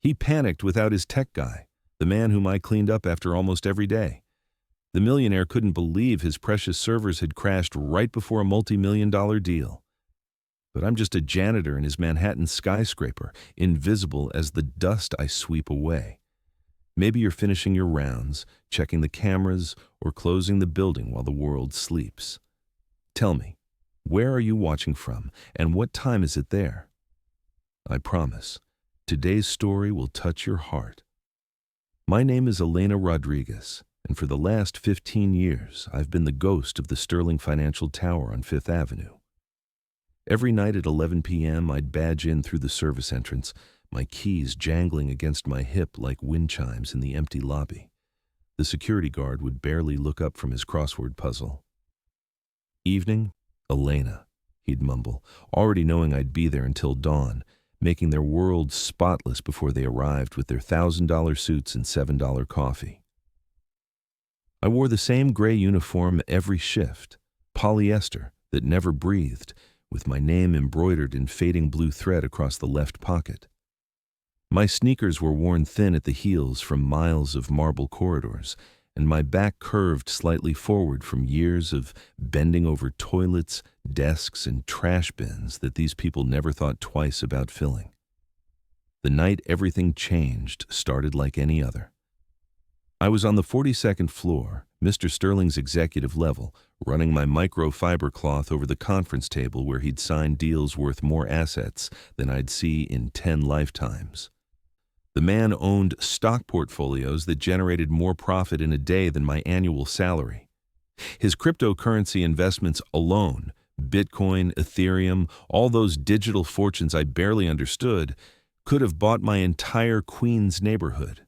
He panicked without his tech guy, the man whom I cleaned up after almost every day. The millionaire couldn't believe his precious servers had crashed right before a multi-million-dollar deal. But I'm just a janitor in his Manhattan skyscraper, invisible as the dust I sweep away. Maybe you're finishing your rounds, checking the cameras, or closing the building while the world sleeps. Tell me, where are you watching from, and what time is it there? I promise, today's story will touch your heart. My name is Elena Rodriguez, and for the last 15 years, I've been the ghost of the Sterling Financial Tower on Fifth Avenue. Every night at 11 p.m., I'd badge in through the service entrance, my keys jangling against my hip like wind chimes in the empty lobby. The security guard would barely look up from his crossword puzzle. "Evening, Elena," he'd mumble, already knowing I'd be there until dawn, making their world spotless before they arrived with their $1,000 suits and $7 coffee. I wore the same gray uniform every shift, polyester that never breathed, with my name embroidered in fading blue thread across the left pocket. My sneakers were worn thin at the heels from miles of marble corridors, and my back curved slightly forward from years of bending over toilets, desks, and trash bins that these people never thought twice about filling. The night everything changed started like any other. I was on the 42nd floor, Mr. Sterling's executive level, running my microfiber cloth over the conference table where he'd signed deals worth more assets than I'd see in 10 lifetimes. The man owned stock portfolios that generated more profit in a day than my annual salary. His cryptocurrency investments alone, Bitcoin, Ethereum, all those digital fortunes I barely understood, could have bought my entire Queens neighborhood.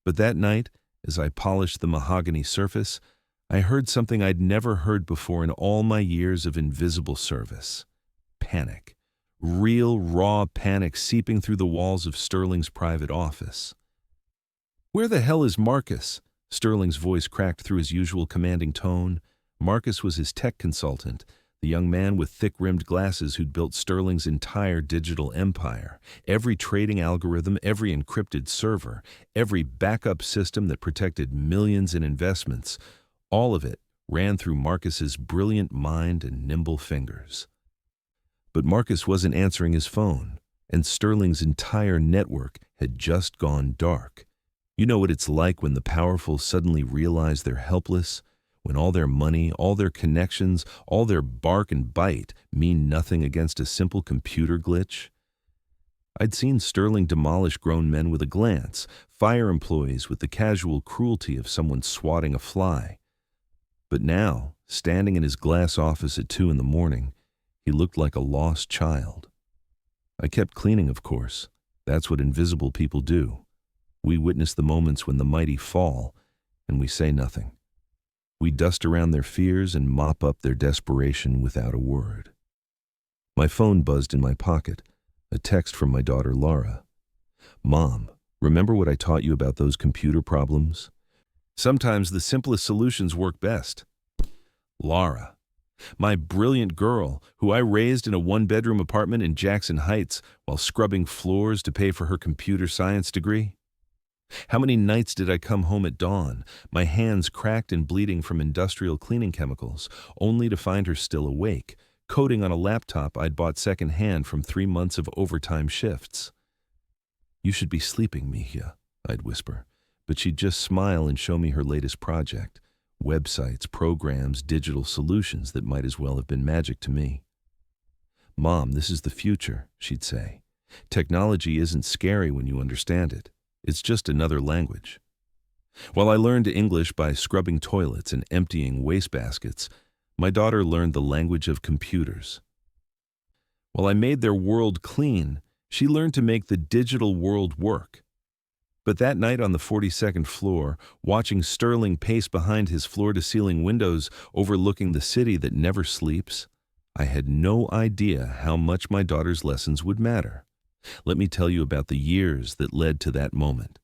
But that night, as I polished the mahogany surface, I heard something I'd never heard before in all my years of invisible service. Panic. Real, raw panic seeping through the walls of Sterling's private office. "Where the hell is Marcus?" Sterling's voice cracked through his usual commanding tone. Marcus was his tech consultant, the young man with thick-rimmed glasses who'd built Sterling's entire digital empire. Every trading algorithm, every encrypted server, every backup system that protected millions in investments, all of it ran through Marcus's brilliant mind and nimble fingers. But Marcus wasn't answering his phone, and Sterling's entire network had just gone dark. You know what it's like when the powerful suddenly realize they're helpless, when all their money, all their connections, all their bark and bite mean nothing against a simple computer glitch? I'd seen Sterling demolish grown men with a glance, fire employees with the casual cruelty of someone swatting a fly. But now, standing in his glass office at 2 a.m, he looked like a lost child. I kept cleaning, of course. That's what invisible people do. We witness the moments when the mighty fall, and we say nothing. We dust around their fears and mop up their desperation without a word. My phone buzzed in my pocket, a text from my daughter Laura. "Mom, remember what I taught you about those computer problems? Sometimes the simplest solutions work best." Laura, my brilliant girl, who I raised in a one-bedroom apartment in Jackson Heights while scrubbing floors to pay for her computer science degree. How many nights did I come home at dawn, my hands cracked and bleeding from industrial cleaning chemicals, only to find her still awake, coding on a laptop I'd bought secondhand from 3 months of overtime shifts. "You should be sleeping, Mihia," I'd whisper, but she'd just smile and show me her latest project. Websites, programs, digital solutions that might as well have been magic to me. "Mom, this is the future," she'd say. "Technology isn't scary when you understand it. It's just another language." While I learned English by scrubbing toilets and emptying wastebaskets, my daughter learned the language of computers. While I made their world clean, she learned to make the digital world work. But that night on the 42nd floor, watching Sterling pace behind his floor-to-ceiling windows overlooking the city that never sleeps, I had no idea how much my daughter's lessons would matter. Let me tell you about the years that led to that moment.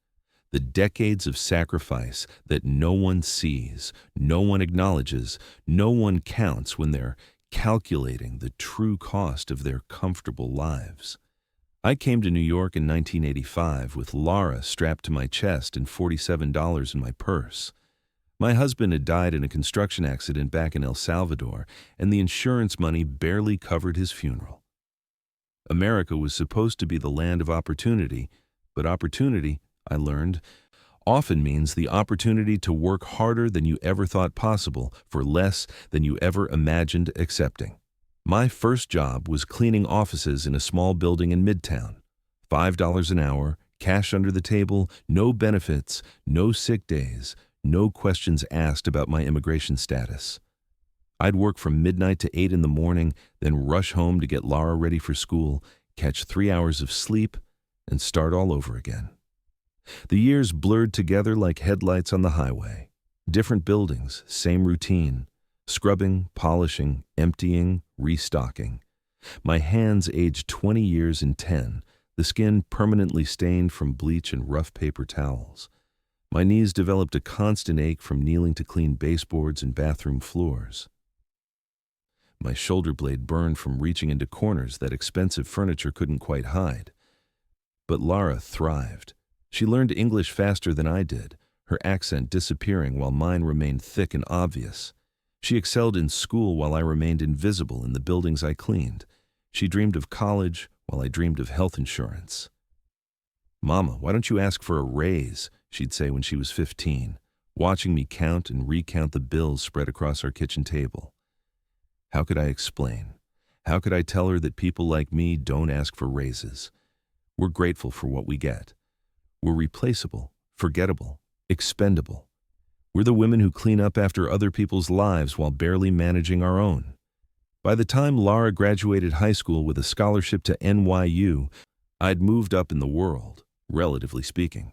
The decades of sacrifice that no one sees, no one acknowledges, no one counts when they're calculating the true cost of their comfortable lives. I came to New York in 1985 with Laura strapped to my chest and $47 in my purse. My husband had died in a construction accident back in El Salvador, and the insurance money barely covered his funeral. America was supposed to be the land of opportunity, but opportunity, I learned, often means the opportunity to work harder than you ever thought possible for less than you ever imagined accepting. My first job was cleaning offices in a small building in Midtown. $5 an hour, cash under the table, no benefits, no sick days, no questions asked about my immigration status. I'd work from midnight to 8 in the morning, then rush home to get Lara ready for school, catch 3 hours of sleep, and start all over again. The years blurred together like headlights on the highway. Different buildings, same routine. Scrubbing, polishing, emptying, restocking. My hands aged 20 years in 10, the skin permanently stained from bleach and rough paper towels. My knees developed a constant ache from kneeling to clean baseboards and bathroom floors. My shoulder blade burned from reaching into corners that expensive furniture couldn't quite hide. But Lara thrived. She learned English faster than I did, her accent disappearing while mine remained thick and obvious. She excelled in school while I remained invisible in the buildings I cleaned. She dreamed of college while I dreamed of health insurance. "Mama, why don't you ask for a raise?" she'd say when she was 15, watching me count and recount the bills spread across our kitchen table. How could I explain? How could I tell her that people like me don't ask for raises? We're grateful for what we get. We're replaceable, forgettable, expendable. We're the women who clean up after other people's lives while barely managing our own. By the time Lara graduated high school with a scholarship to NYU, I'd moved up in the world, relatively speaking.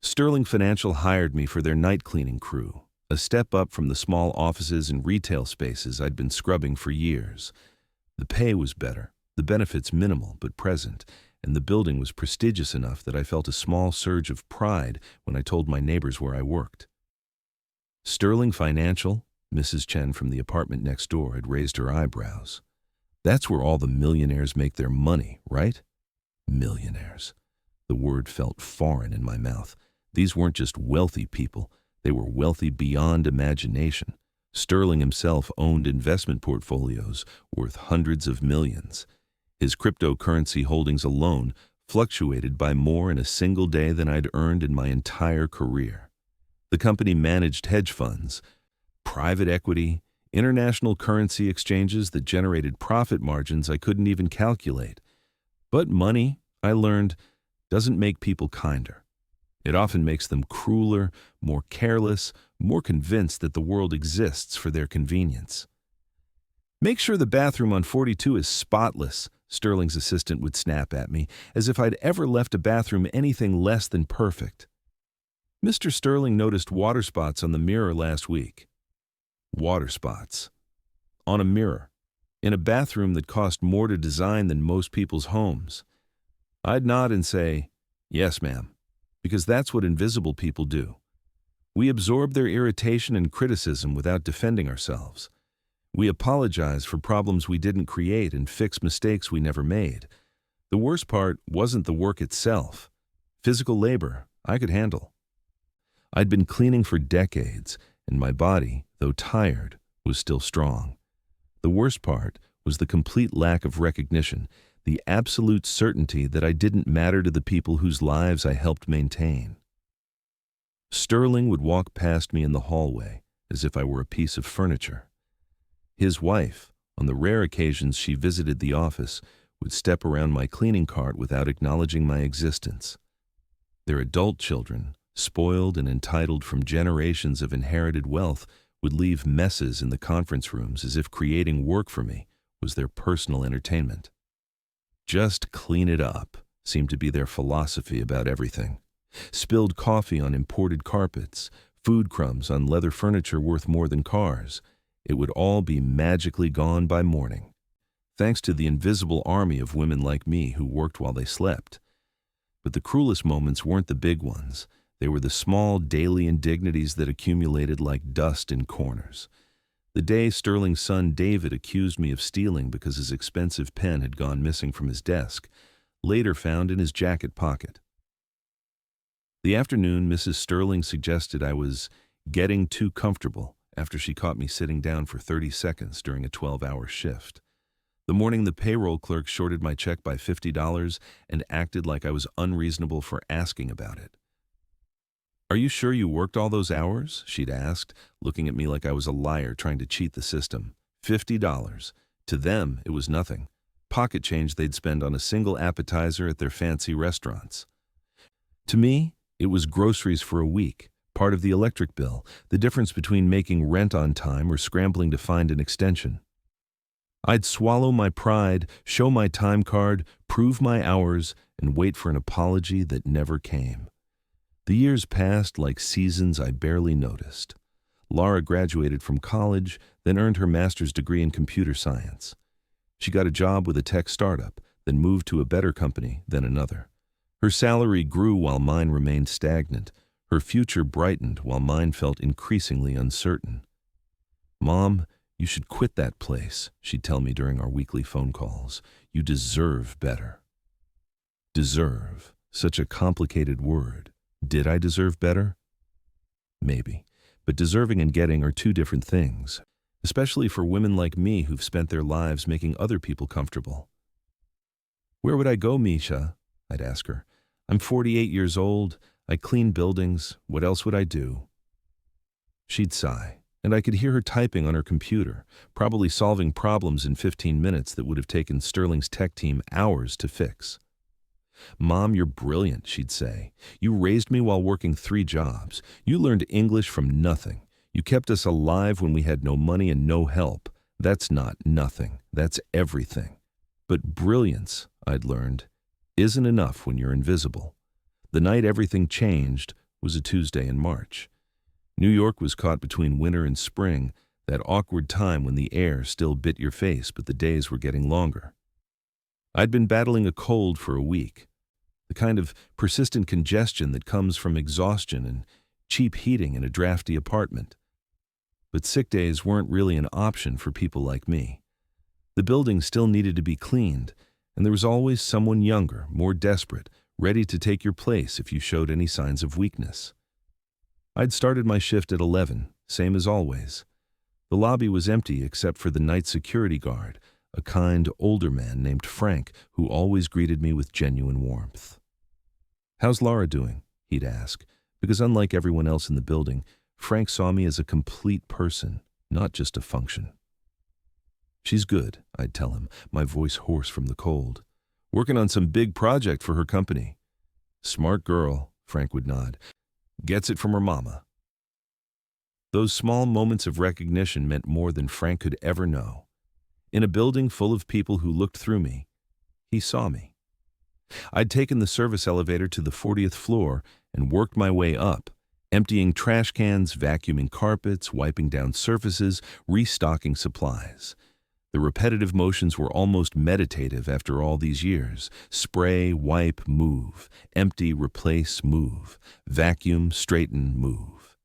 Sterling Financial hired me for their night cleaning crew, a step up from the small offices and retail spaces I'd been scrubbing for years. The pay was better, the benefits minimal but present, and the building was prestigious enough that I felt a small surge of pride when I told my neighbors where I worked. Sterling Financial? Mrs. Chen from the apartment next door had raised her eyebrows. That's where all the millionaires make their money, right? Millionaires. The word felt foreign in my mouth. These weren't just wealthy people. They were wealthy beyond imagination. Sterling himself owned investment portfolios worth hundreds of millions. His cryptocurrency holdings alone fluctuated by more in a single day than I'd earned in my entire career. The company managed hedge funds, private equity, international currency exchanges that generated profit margins I couldn't even calculate. But money, I learned, doesn't make people kinder. It often makes them crueler, more careless, more convinced that the world exists for their convenience. "Make sure the bathroom on 42 is spotless," Sterling's assistant would snap at me, as if I'd ever left a bathroom anything less than perfect. Mr. Sterling noticed water spots on the mirror last week. Water spots. On a mirror. In a bathroom that cost more to design than most people's homes. I'd nod and say, "Yes, ma'am," because that's what invisible people do. We absorb their irritation and criticism without defending ourselves. We apologize for problems we didn't create and fix mistakes we never made. The worst part wasn't the work itself. Physical labor, I could handle. I'd been cleaning for decades, and my body, though tired, was still strong. The worst part was the complete lack of recognition, the absolute certainty that I didn't matter to the people whose lives I helped maintain. Sterling would walk past me in the hallway as if I were a piece of furniture. His wife, on the rare occasions she visited the office, would step around my cleaning cart without acknowledging my existence. Their adult children, spoiled and entitled from generations of inherited wealth, would leave messes in the conference rooms as if creating work for me was their personal entertainment. Just clean it up seemed to be their philosophy about everything. Spilled coffee on imported carpets, food crumbs on leather furniture worth more than cars. It would all be magically gone by morning, thanks to the invisible army of women like me who worked while they slept. But the cruelest moments weren't the big ones. They were the small daily indignities that accumulated like dust in corners. The day Sterling's son David accused me of stealing because his expensive pen had gone missing from his desk. later found in his jacket pocket. The afternoon, Mrs. Sterling suggested I was getting too comfortable after she caught me sitting down for 30 seconds during a 12-hour shift. The morning, the payroll clerk shorted my check by $50 and acted like I was unreasonable for asking about it. "Are you sure you worked all those hours?" she'd asked, looking at me like I was a liar trying to cheat the system. $50. To them, it was nothing. Pocket change they'd spend on a single appetizer at their fancy restaurants. To me, it was groceries for a week, part of the electric bill, the difference between making rent on time or scrambling to find an extension. I'd swallow my pride, show my time card, prove my hours, and wait for an apology that never came. The years passed like seasons I barely noticed. Laura graduated from college, then earned her master's degree in computer science. She got a job with a tech startup, then moved to a better company, then another. Her salary grew while mine remained stagnant. Her future brightened while mine felt increasingly uncertain. "Mom, you should quit that place," she'd tell me during our weekly phone calls. "You deserve better." Deserve, such a complicated word. Did I deserve better? Maybe, but deserving and getting are two different things, especially for women like me who've spent their lives making other people comfortable. "Where would I go, Misha?" I'd ask her. "I'm 48 years old. I clean buildings. What else would I do?" She'd sigh, and I could hear her typing on her computer, probably solving problems in 15 minutes that would have taken Sterling's tech team hours to fix. "Mom, you're brilliant," she'd say. "You raised me while working 3 jobs. You learned English from nothing. You kept us alive when we had no money and no help. That's not nothing. That's everything. But brilliance," I'd learned, isn't enough when you're invisible. The night everything changed was a Tuesday in March. New York was caught between winter and spring, that awkward time when the air still bit your face but the days were getting longer. I'd been battling a cold for a week, the kind of persistent congestion that comes from exhaustion and cheap heating in a drafty apartment. But sick days weren't really an option for people like me. The building still needed to be cleaned, and there was always someone younger, more desperate, ready to take your place if you showed any signs of weakness. I'd started my shift at 11, same as always. The lobby was empty except for the night security guard, a kind, older man named Frank who always greeted me with genuine warmth. "How's Laura doing?" he'd ask, because unlike everyone else in the building, Frank saw me as a complete person, not just a function. "She's good," I'd tell him, my voice hoarse from the cold. "Working on some big project for her company." "Smart girl," Frank would nod. "Gets it from her mama." Those small moments of recognition meant more than Frank could ever know. In a building full of people who looked through me, he saw me. I'd taken the service elevator to the 40th floor and worked my way up, emptying trash cans, vacuuming carpets, wiping down surfaces, restocking supplies. The repetitive motions were almost meditative after all these years. Spray, wipe, move. Empty, replace, move. Vacuum, straighten, move.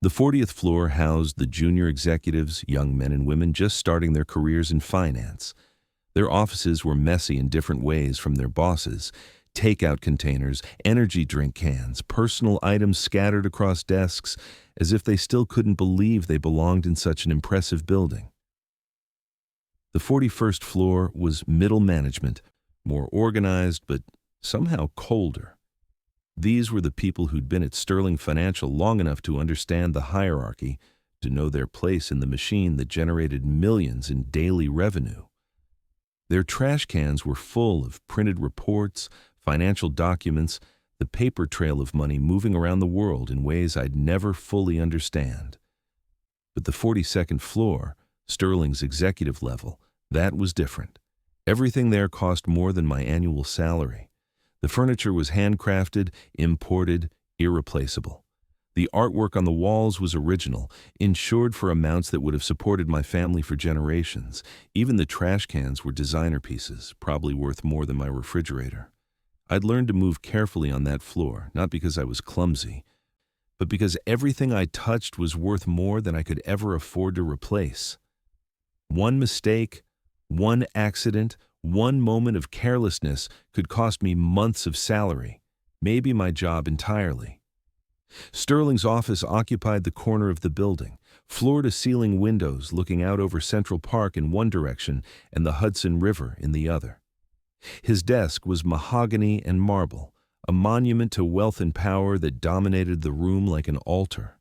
The 40th floor housed the junior executives, young men and women just starting their careers in finance. Their offices were messy in different ways from their bosses. Takeout containers, energy drink cans, personal items scattered across desks, as if they still couldn't believe they belonged in such an impressive building. The 41st floor was middle management, more organized but somehow colder. These were the people who'd been at Sterling Financial long enough to understand the hierarchy, to know their place in the machine that generated millions in daily revenue. Their trash cans were full of printed reports, financial documents, the paper trail of money moving around the world in ways I'd never fully understand. But the 42nd floor, Sterling's executive level, that was different. Everything there cost more than my annual salary. The furniture was handcrafted, imported, irreplaceable. The artwork on the walls was original, insured for amounts that would have supported my family for generations. Even the trash cans were designer pieces, probably worth more than my refrigerator. I'd learned to move carefully on that floor, not because I was clumsy, but because everything I touched was worth more than I could ever afford to replace. One mistake, one accident, One moment of carelessness could cost me months of salary, maybe my job entirely. Sterling's office occupied the corner of the building, floor-to-ceiling windows looking out over Central Park in one direction and the Hudson River in the other. His desk was mahogany and marble, a monument to wealth and power that dominated the room like an altar.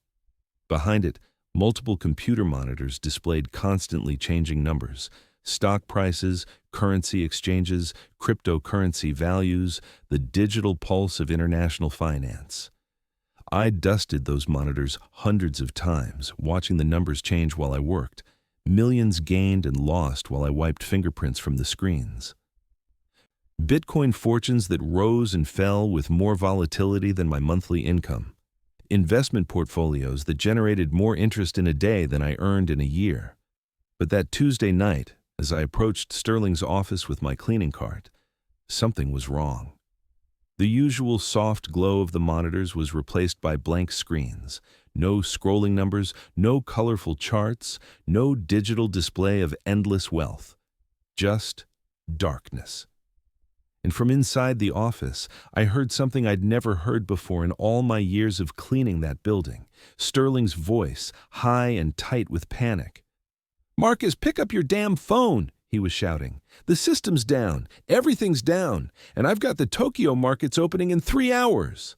Behind it, multiple computer monitors displayed constantly changing numbers, stock prices, currency exchanges, cryptocurrency values, the digital pulse of international finance. I dusted those monitors hundreds of times, watching the numbers change while I worked, millions gained and lost while I wiped fingerprints from the screens. Bitcoin fortunes that rose and fell with more volatility than my monthly income. Investment portfolios that generated more interest in a day than I earned in a year. But that Tuesday night, as I approached Sterling's office with my cleaning cart, something was wrong. The usual soft glow of the monitors was replaced by blank screens. No scrolling numbers, no colorful charts, no digital display of endless wealth. Just darkness. And from inside the office, I heard something I'd never heard before in all my years of cleaning that building. Sterling's voice, high and tight with panic. "Marcus, pick up your damn phone," he was shouting. "The system's down, everything's down, and I've got the Tokyo markets opening in 3 hours."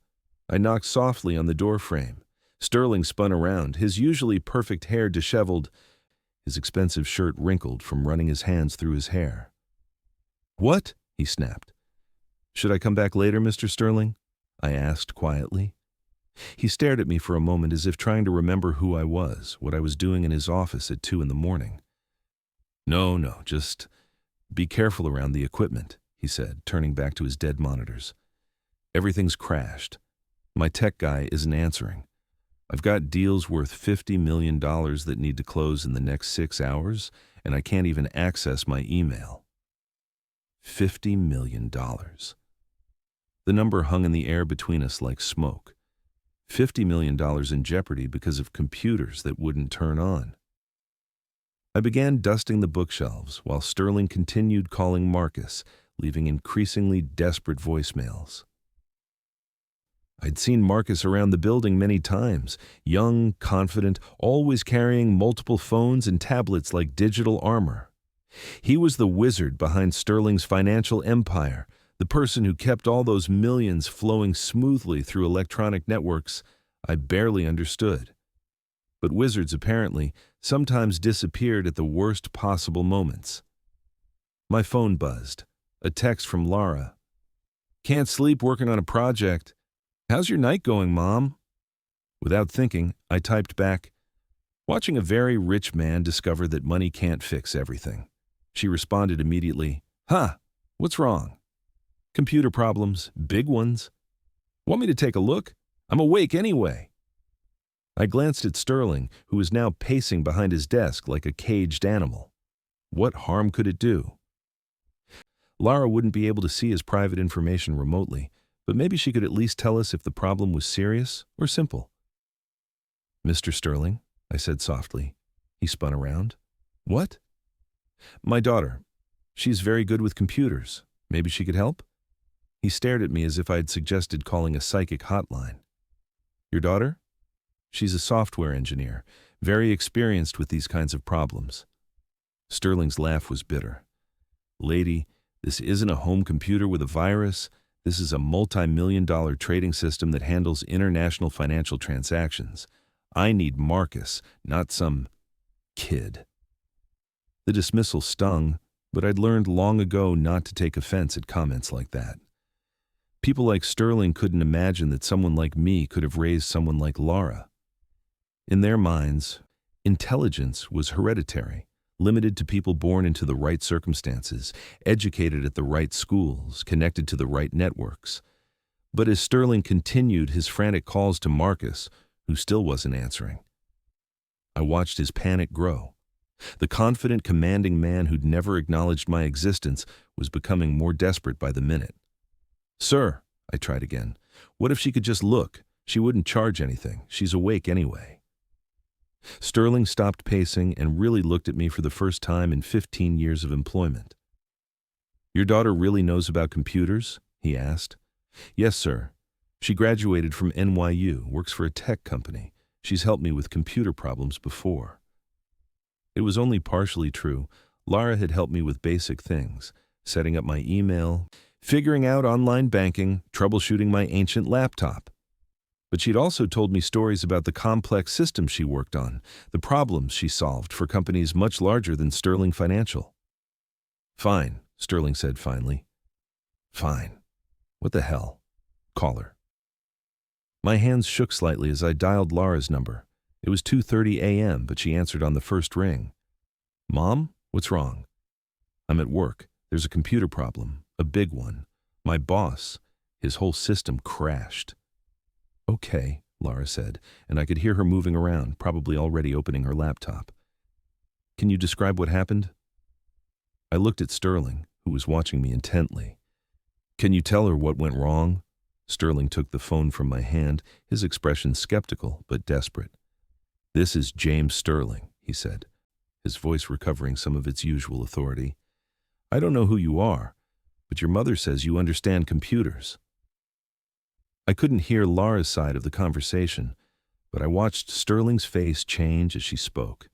I knocked softly on the door frame. Sterling spun around, his usually perfect hair disheveled, his expensive shirt wrinkled from running his hands through his hair. "What?" he snapped. "Should I come back later, Mr. Sterling?" I asked quietly. He stared at me for a moment as if trying to remember who I was, what I was doing in his office at 2 a.m. No, just be careful around the equipment," he said, turning back to his dead monitors. "Everything's crashed. My tech guy isn't answering. I've got deals worth $50 million that need to close in the next 6 hours, and I can't even access my email." $50 million. The number hung in the air between us like smoke. $50 million in jeopardy because of computers that wouldn't turn on. I began dusting the bookshelves while Sterling continued calling Marcus, leaving increasingly desperate voicemails. I'd seen Marcus around the building many times, young, confident, always carrying multiple phones and tablets like digital armor. He was the wizard behind Sterling's financial empire, the person who kept all those millions flowing smoothly through electronic networks I barely understood. But wizards apparently sometimes disappeared at the worst possible moments. My phone buzzed. A text from Laura. "Can't sleep working on a project. How's your night going, Mom?" Without thinking, I typed back, "Watching a very rich man discover that money can't fix everything." She responded immediately, "Huh, what's wrong?" "Computer problems, big ones." "Want me to take a look? I'm awake anyway." I glanced at Sterling, who was now pacing behind his desk like a caged animal. What harm could it do? Lara wouldn't be able to see his private information remotely, but maybe she could at least tell us if the problem was serious or simple. "Mr. Sterling," I said softly. He spun around. "What?" "My daughter. She's very good with computers. Maybe she could help?" He stared at me as if I'd suggested calling a psychic hotline. "Your daughter?" "She's a software engineer, very experienced with these kinds of problems." Sterling's laugh was bitter. "Lady, this isn't a home computer with a virus. This is a multi-million-dollar trading system that handles international financial transactions. I need Marcus, not some kid." The dismissal stung, but I'd learned long ago not to take offense at comments like that. People like Sterling couldn't imagine that someone like me could have raised someone like Laura. In their minds, intelligence was hereditary, limited to people born into the right circumstances, educated at the right schools, connected to the right networks. But as Sterling continued his frantic calls to Marcus, who still wasn't answering, I watched his panic grow. The confident, commanding man who'd never acknowledged my existence was becoming more desperate by the minute. "Sir," I tried again, "what if she could just look? She wouldn't charge anything. She's awake anyway." Sterling stopped pacing and really looked at me for the first time in 15 years of employment. Your daughter really knows about computers? He asked. Yes, sir. She graduated from NYU, works for a tech company. She's helped me with computer problems before. It was only partially true. Lara had helped me with basic things, setting up my email, figuring out online banking, troubleshooting my ancient laptop. But she'd also told me stories about the complex systems she worked on, the problems she solved for companies much larger than Sterling Financial. Fine, Sterling said finally. Fine. What the hell? Call her. My hands shook slightly as I dialed Lara's number. It was 2:30 a.m., but she answered on the first ring. Mom, what's wrong? I'm at work. There's a computer problem, a big one. My boss, his whole system crashed. Okay, Lara said, and I could hear her moving around, probably already opening her laptop. Can you describe what happened? I looked at Sterling, who was watching me intently. Can you tell her what went wrong? Sterling took the phone from my hand, his expression skeptical but desperate. This is James Sterling, he said, his voice recovering some of its usual authority. I don't know who you are, but your mother says you understand computers. I couldn't hear Lara's side of the conversation, but I watched Sterling's face change as she spoke.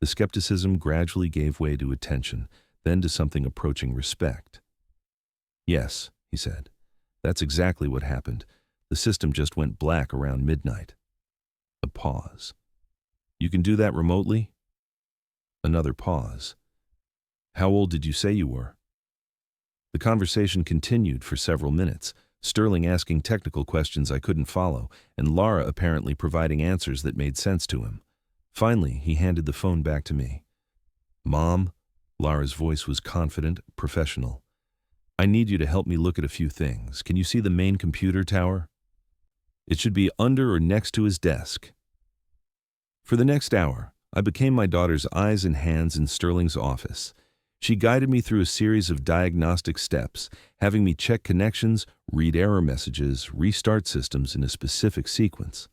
The skepticism gradually gave way to attention, then to something approaching respect. Yes, he said. That's exactly what happened. The system just went black around midnight. A pause. You can do that remotely? Another pause. How old did you say you were? The conversation continued for several minutes, Sterling asking technical questions I couldn't follow, and Lara apparently providing answers that made sense to him. Finally, he handed the phone back to me. Mom, Lara's voice was confident, professional. I need you to help me look at a few things. Can you see the main computer tower? It should be under or next to his desk. For the next hour, I became my daughter's eyes and hands in Sterling's office. She guided me through a series of diagnostic steps, having me check connections, read error messages, restart systems in a specific sequence.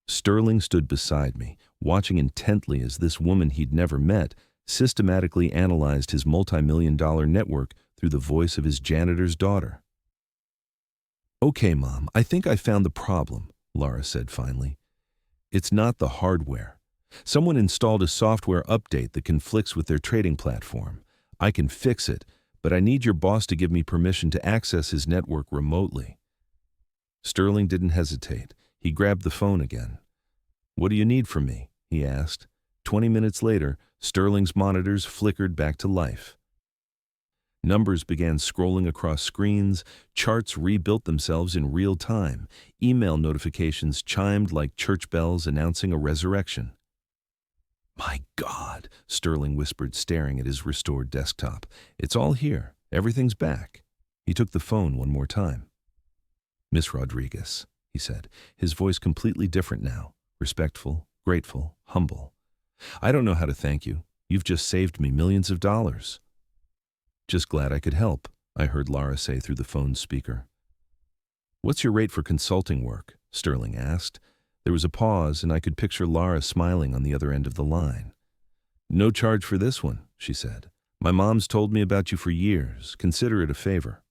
Sterling stood beside me, watching intently as this woman he'd never met systematically analyzed his multi-million-dollar network through the voice of his janitor's daughter. Okay, Mom, I think I found the problem, Lara said finally. It's not the hardware. Someone installed a software update that conflicts with their trading platform. I can fix it, but I need your boss to give me permission to access his network remotely. Sterling didn't hesitate. He grabbed the phone again. What do you need from me? He asked. 20 minutes later, Sterling's monitors flickered back to life. Numbers began scrolling across screens, charts rebuilt themselves in real time, email notifications chimed like church bells announcing a resurrection. My God, Sterling whispered, staring at his restored desktop. It's all here. Everything's back. He took the phone one more time. Miss Rodriguez, he said, his voice completely different now, respectful, grateful, humble. I don't know how to thank you. You've just saved me millions of dollars. Just glad I could help, I heard Lara say through the phone's speaker. What's your rate for consulting work? Sterling asked. There was a pause, and I could picture Lara smiling on the other end of the line. No charge for this one, she said. My mom's told me about you for years. Consider it a favor.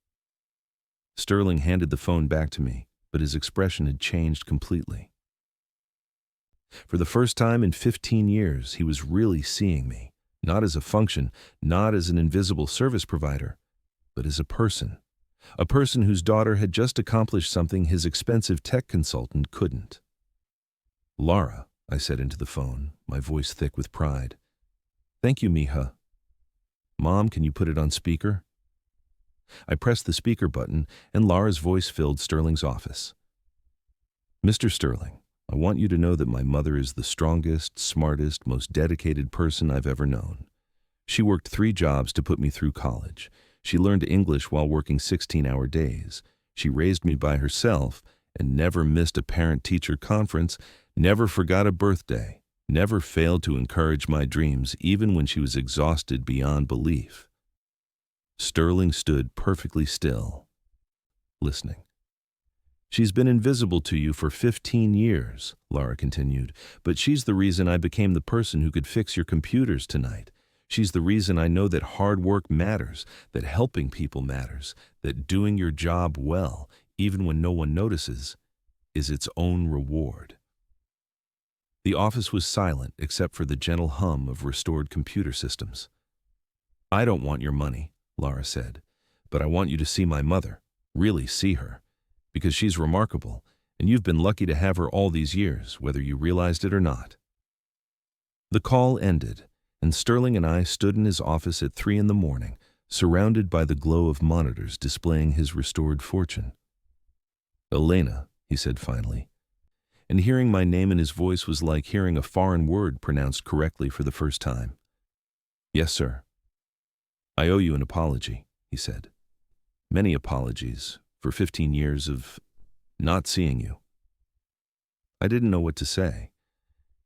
Sterling handed the phone back to me, but his expression had changed completely. For the first time in 15 years, he was really seeing me, not as a function, not as an invisible service provider, but as a person whose daughter had just accomplished something his expensive tech consultant couldn't. Lara, I said into the phone, my voice thick with pride. Thank you, mija. Mom, can you put it on speaker? I pressed the speaker button, and Lara's voice filled Sterling's office. Mr. Sterling, I want you to know that my mother is the strongest, smartest, most dedicated person I've ever known. She worked 3 jobs to put me through college. She learned English while working 16-hour days. She raised me by herself and never missed a parent-teacher conference, never forgot a birthday, never failed to encourage my dreams even when she was exhausted beyond belief. Sterling stood perfectly still, listening. She's been invisible to you for 15 years, Lara continued, but she's the reason I became the person who could fix your computers tonight. She's the reason I know that hard work matters, that helping people matters, that doing your job well, even when no one notices, is its own reward. The office was silent except for the gentle hum of restored computer systems. "I don't want your money," Laura said, "but I want you to see my mother, really see her, because she's remarkable, and you've been lucky to have her all these years, whether you realized it or not." The call ended, and Sterling and I stood in his office at 3 in the morning, surrounded by the glow of monitors displaying his restored fortune. "Elena," he said finally, and hearing my name in his voice was like hearing a foreign word pronounced correctly for the first time. "Yes, sir." "I owe you an apology," he said. "Many apologies for 15 years of not seeing you." I didn't know what to say.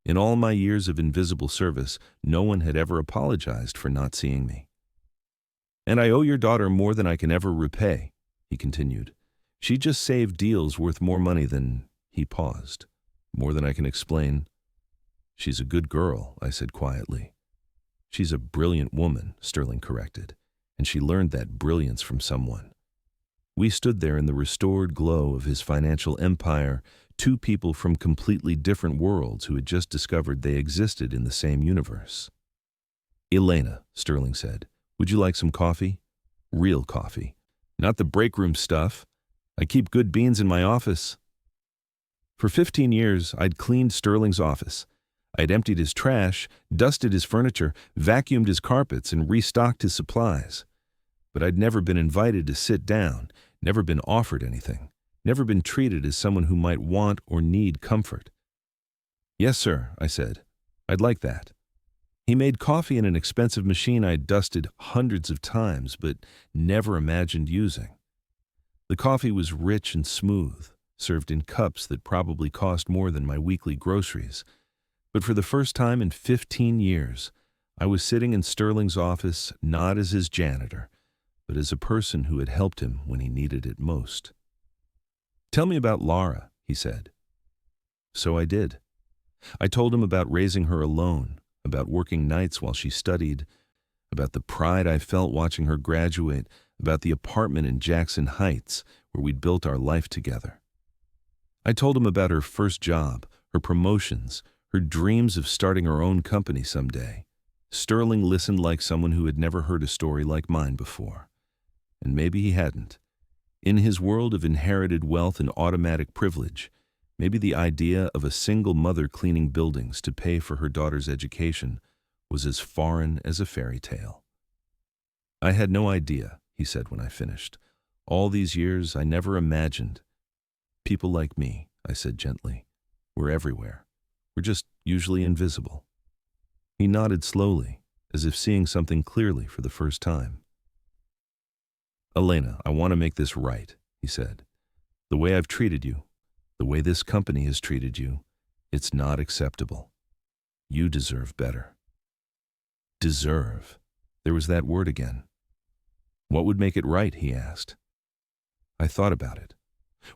In all my years of invisible service, no one had ever apologized for not seeing me. "And I owe your daughter more than I can ever repay," he continued. "She just saved deals worth more money than—" He paused. "More than I can explain." "She's a good girl," I said quietly. "She's a brilliant woman," Sterling corrected, "and she learned that brilliance from someone." We stood there in the restored glow of his financial empire, two people from completely different worlds who had just discovered they existed in the same universe. "Elena," Sterling said, "would you like some coffee? Real coffee. Not the break room stuff. I keep good beans in my office." For 15 years, I'd cleaned Sterling's office. I'd emptied his trash, dusted his furniture, vacuumed his carpets, and restocked his supplies. But I'd never been invited to sit down, never been offered anything, never been treated as someone who might want or need comfort. "Yes, sir," I said. "I'd like that." He made coffee in an expensive machine I'd dusted hundreds of times but never imagined using. The coffee was rich and smooth, served in cups that probably cost more than my weekly groceries. But for the first time in 15 years, I was sitting in Sterling's office not as his janitor, but as a person who had helped him when he needed it most. "Tell me about Laura," he said. So I did. I told him about raising her alone, about working nights while she studied, about the pride I felt watching her graduate, about the apartment in Jackson Heights where we'd built our life together. I told him about her first job, her promotions, her dreams of starting her own company someday. Sterling listened like someone who had never heard a story like mine before. And maybe he hadn't. In his world of inherited wealth and automatic privilege, maybe the idea of a single mother cleaning buildings to pay for her daughter's education was as foreign as a fairy tale. "I had no idea," he said when I finished. "All these years I never imagined. People like me," I said gently. "We're everywhere. We're just usually invisible." He nodded slowly, as if seeing something clearly for the first time. "Elena, I want to make this right," he said. "The way I've treated you, the way this company has treated you, it's not acceptable. You deserve better." Deserve. There was that word again. "What would make it right?" he asked. I thought about it.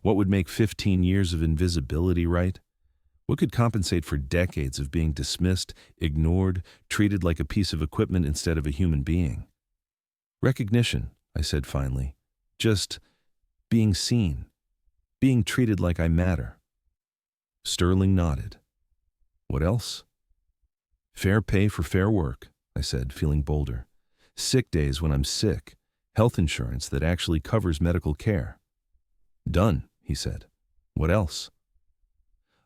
What would make 15 years of invisibility right? What could compensate for decades of being dismissed, ignored, treated like a piece of equipment instead of a human being? "Recognition," I said finally. "Just being seen, being treated like I matter." Sterling nodded. "What else?" "Fair pay for fair work," I said, feeling bolder. "Sick days when I'm sick. Health insurance that actually covers medical care." "Done," he said. "What else?"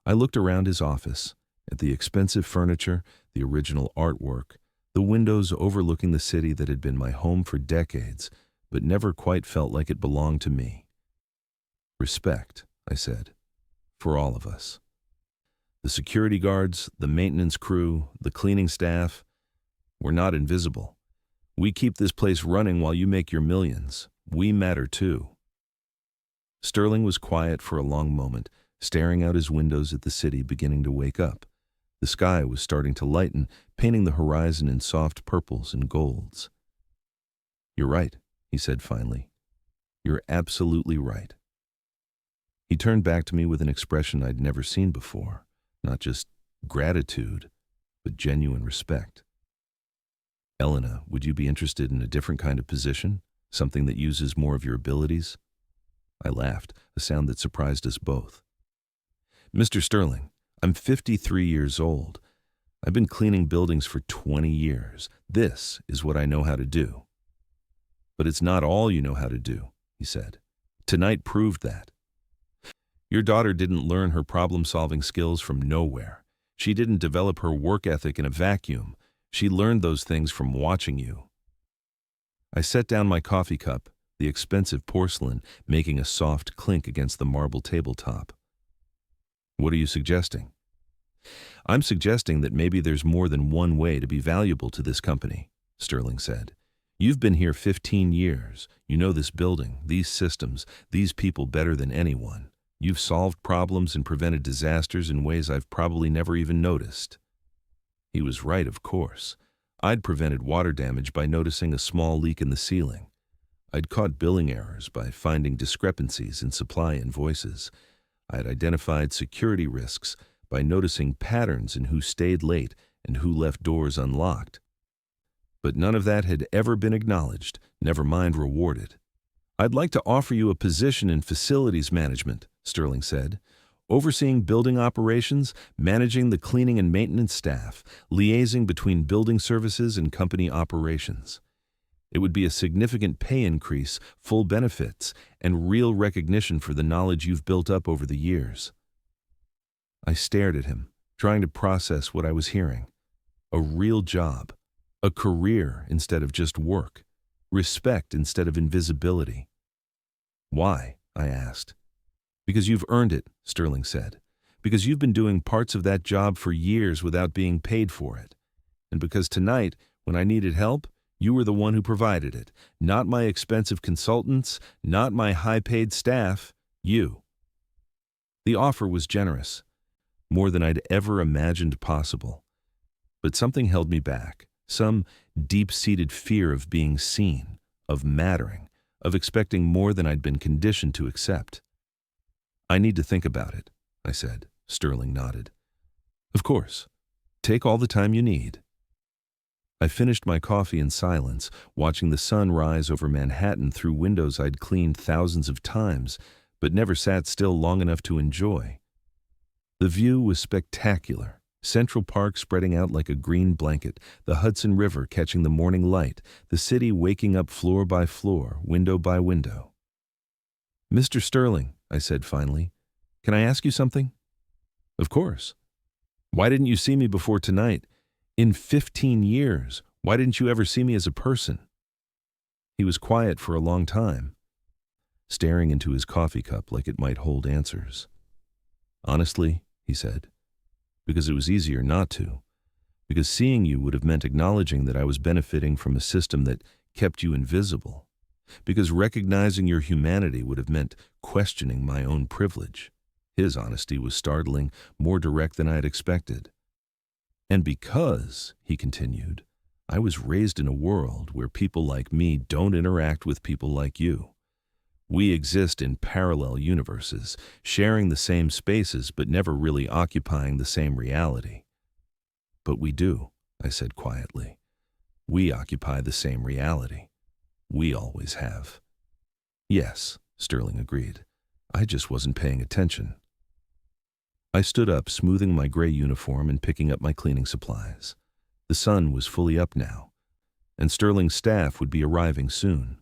I looked around his office, at the expensive furniture, the original artwork, the windows overlooking the city that had been my home for decades, but never quite felt like it belonged to me. "Respect," I said, "for all of us. The security guards, the maintenance crew, the cleaning staff, we're not invisible. We keep this place running while you make your millions. We matter too." Sterling was quiet for a long moment, staring out his windows at the city beginning to wake up. The sky was starting to lighten, painting the horizon in soft purples and golds. "You're right," he said finally. "You're absolutely right." He turned back to me with an expression I'd never seen before, not just gratitude, but genuine respect. Elena, would you be interested in a different kind of position? Something that uses more of your abilities? I laughed, a sound that surprised us both. Mr. Sterling, I'm 53 years old. I've been cleaning buildings for 20 years. This is what I know how to do. But it's not all you know how to do, he said. Tonight proved that. Your daughter didn't learn her problem-solving skills from nowhere. She didn't develop her work ethic in a vacuum. She learned those things from watching you. I set down my coffee cup, the expensive porcelain making a soft clink against the marble tabletop. What are you suggesting? I'm suggesting that maybe there's more than one way to be valuable to this company, Sterling said. You've been here 15 years. You know this building, these systems, these people better than anyone. You've solved problems and prevented disasters in ways I've probably never even noticed. He was right, of course. I'd prevented water damage by noticing a small leak in the ceiling. I'd caught billing errors by finding discrepancies in supply invoices. I'd identified security risks by noticing patterns in who stayed late and who left doors unlocked. But none of that had ever been acknowledged, never mind rewarded. I'd like to offer you a position in facilities management, Sterling said, overseeing building operations, managing the cleaning and maintenance staff, liaising between building services and company operations. It would be a significant pay increase, full benefits, and real recognition for the knowledge you've built up over the years. I stared at him, trying to process what I was hearing. A real job, a career instead of just work, respect instead of invisibility. Why? I asked. Because you've earned it, Sterling said. Because you've been doing parts of that job for years without being paid for it. And because tonight, when I needed help, you were the one who provided it. Not my expensive consultants, not my high-paid staff, you. The offer was generous, more than I'd ever imagined possible. But something held me back, some deep-seated fear of being seen, of mattering, of expecting more than I'd been conditioned to accept. I need to think about it, I said. Sterling nodded. Of course. Take all the time you need. I finished my coffee in silence, watching the sun rise over Manhattan through windows I'd cleaned thousands of times, but never sat still long enough to enjoy. The view was spectacular. Central Park spreading out like a green blanket, the Hudson River catching the morning light, the city waking up floor by floor, window by window. Mr. Sterling, I said finally, can I ask you something? Of course. Why didn't you see me before tonight? In 15 years, why didn't you ever see me as a person? He was quiet for a long time, staring into his coffee cup like it might hold answers. Honestly, he said, because it was easier not to. Because seeing you would have meant acknowledging that I was benefiting from a system that kept you invisible. Because recognizing your humanity would have meant questioning my own privilege. His honesty was startling, more direct than I had expected. And because, he continued, I was raised in a world where people like me don't interact with people like you. We exist in parallel universes, sharing the same spaces but never really occupying the same reality. But we do, I said quietly. We occupy the same reality. We always have. Yes, Sterling agreed. I just wasn't paying attention. I stood up, smoothing my gray uniform and picking up my cleaning supplies. The sun was fully up now, and Sterling's staff would be arriving soon.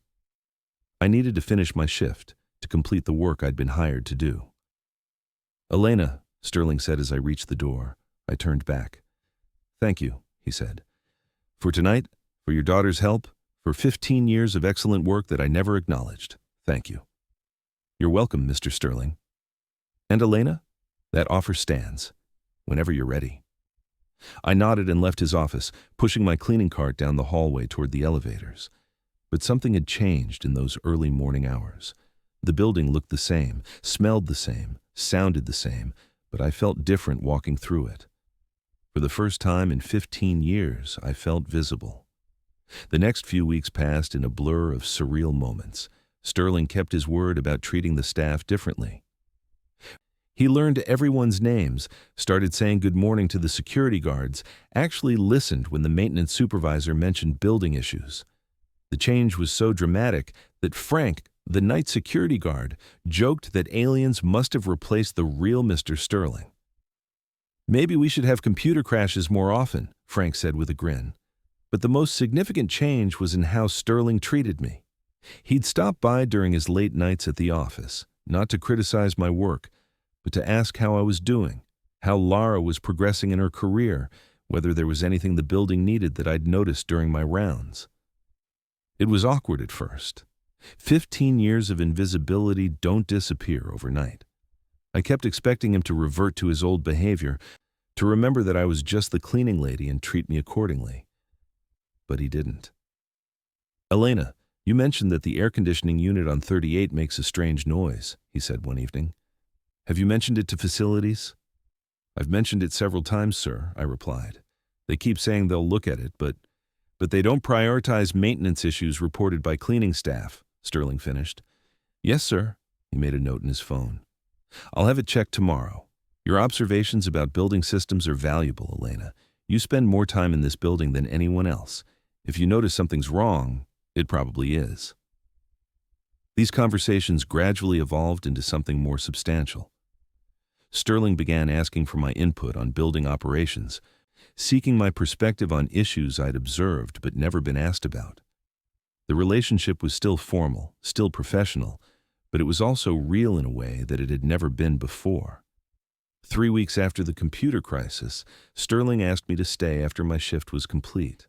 I needed to finish my shift, to complete the work I'd been hired to do. Elena, Sterling said as I reached the door. I turned back. Thank you, he said. For tonight, for your daughter's help, for 15 years of excellent work that I never acknowledged. Thank you. You're welcome, Mr. Sterling. And Elena? That offer stands, whenever you're ready. I nodded and left his office, pushing my cleaning cart down the hallway toward the elevators. But something had changed in those early morning hours. The building looked the same, smelled the same, sounded the same, but I felt different walking through it. For the first time in 15 years, I felt visible. The next few weeks passed in a blur of surreal moments. Sterling kept his word about treating the staff differently. He learned everyone's names, started saying good morning to the security guards, actually listened when the maintenance supervisor mentioned building issues. The change was so dramatic that Frank, the night security guard, joked that aliens must have replaced the real Mr. Sterling. "Maybe we should have computer crashes more often," Frank said with a grin. But the most significant change was in how Sterling treated me. He'd stop by during his late nights at the office, not to criticize my work, but to ask how I was doing, how Lara was progressing in her career, whether there was anything the building needed that I'd noticed during my rounds. It was awkward at first. 15 years of invisibility don't disappear overnight. I kept expecting him to revert to his old behavior, to remember that I was just the cleaning lady and treat me accordingly. But he didn't. "Elena, you mentioned that the air conditioning unit on 38 makes a strange noise," he said one evening. "Have you mentioned it to facilities?" "I've mentioned it several times, sir," I replied. "They keep saying they'll look at it, but they don't prioritize maintenance issues reported by cleaning staff," Sterling finished. "Yes, sir." He made a note in his phone. "I'll have it checked tomorrow. Your observations about building systems are valuable, Elena. You spend more time in this building than anyone else. If you notice something's wrong, it probably is." These conversations gradually evolved into something more substantial. Sterling began asking for my input on building operations, seeking my perspective on issues I'd observed but never been asked about. The relationship was still formal, still professional, but it was also real in a way that it had never been before. 3 weeks after the computer crisis, Sterling asked me to stay after my shift was complete.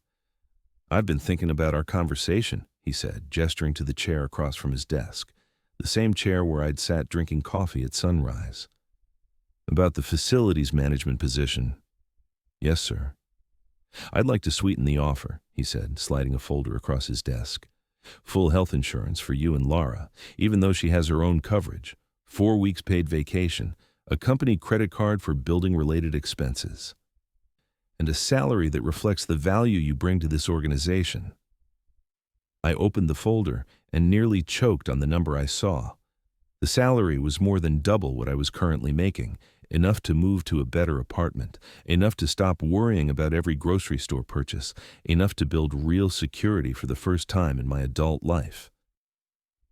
"I've been thinking about our conversation," he said, gesturing to the chair across from his desk, the same chair where I'd sat drinking coffee at sunrise. "About the facilities management position." "Yes, sir." "I'd like to sweeten the offer," he said, sliding a folder across his desk. "Full health insurance for you and Lara, even though she has her own coverage, 4 weeks paid vacation, a company credit card for building-related expenses, and a salary that reflects the value you bring to this organization." I opened the folder and nearly choked on the number I saw. The salary was more than double what I was currently making, enough to move to a better apartment, enough to stop worrying about every grocery store purchase, enough to build real security for the first time in my adult life.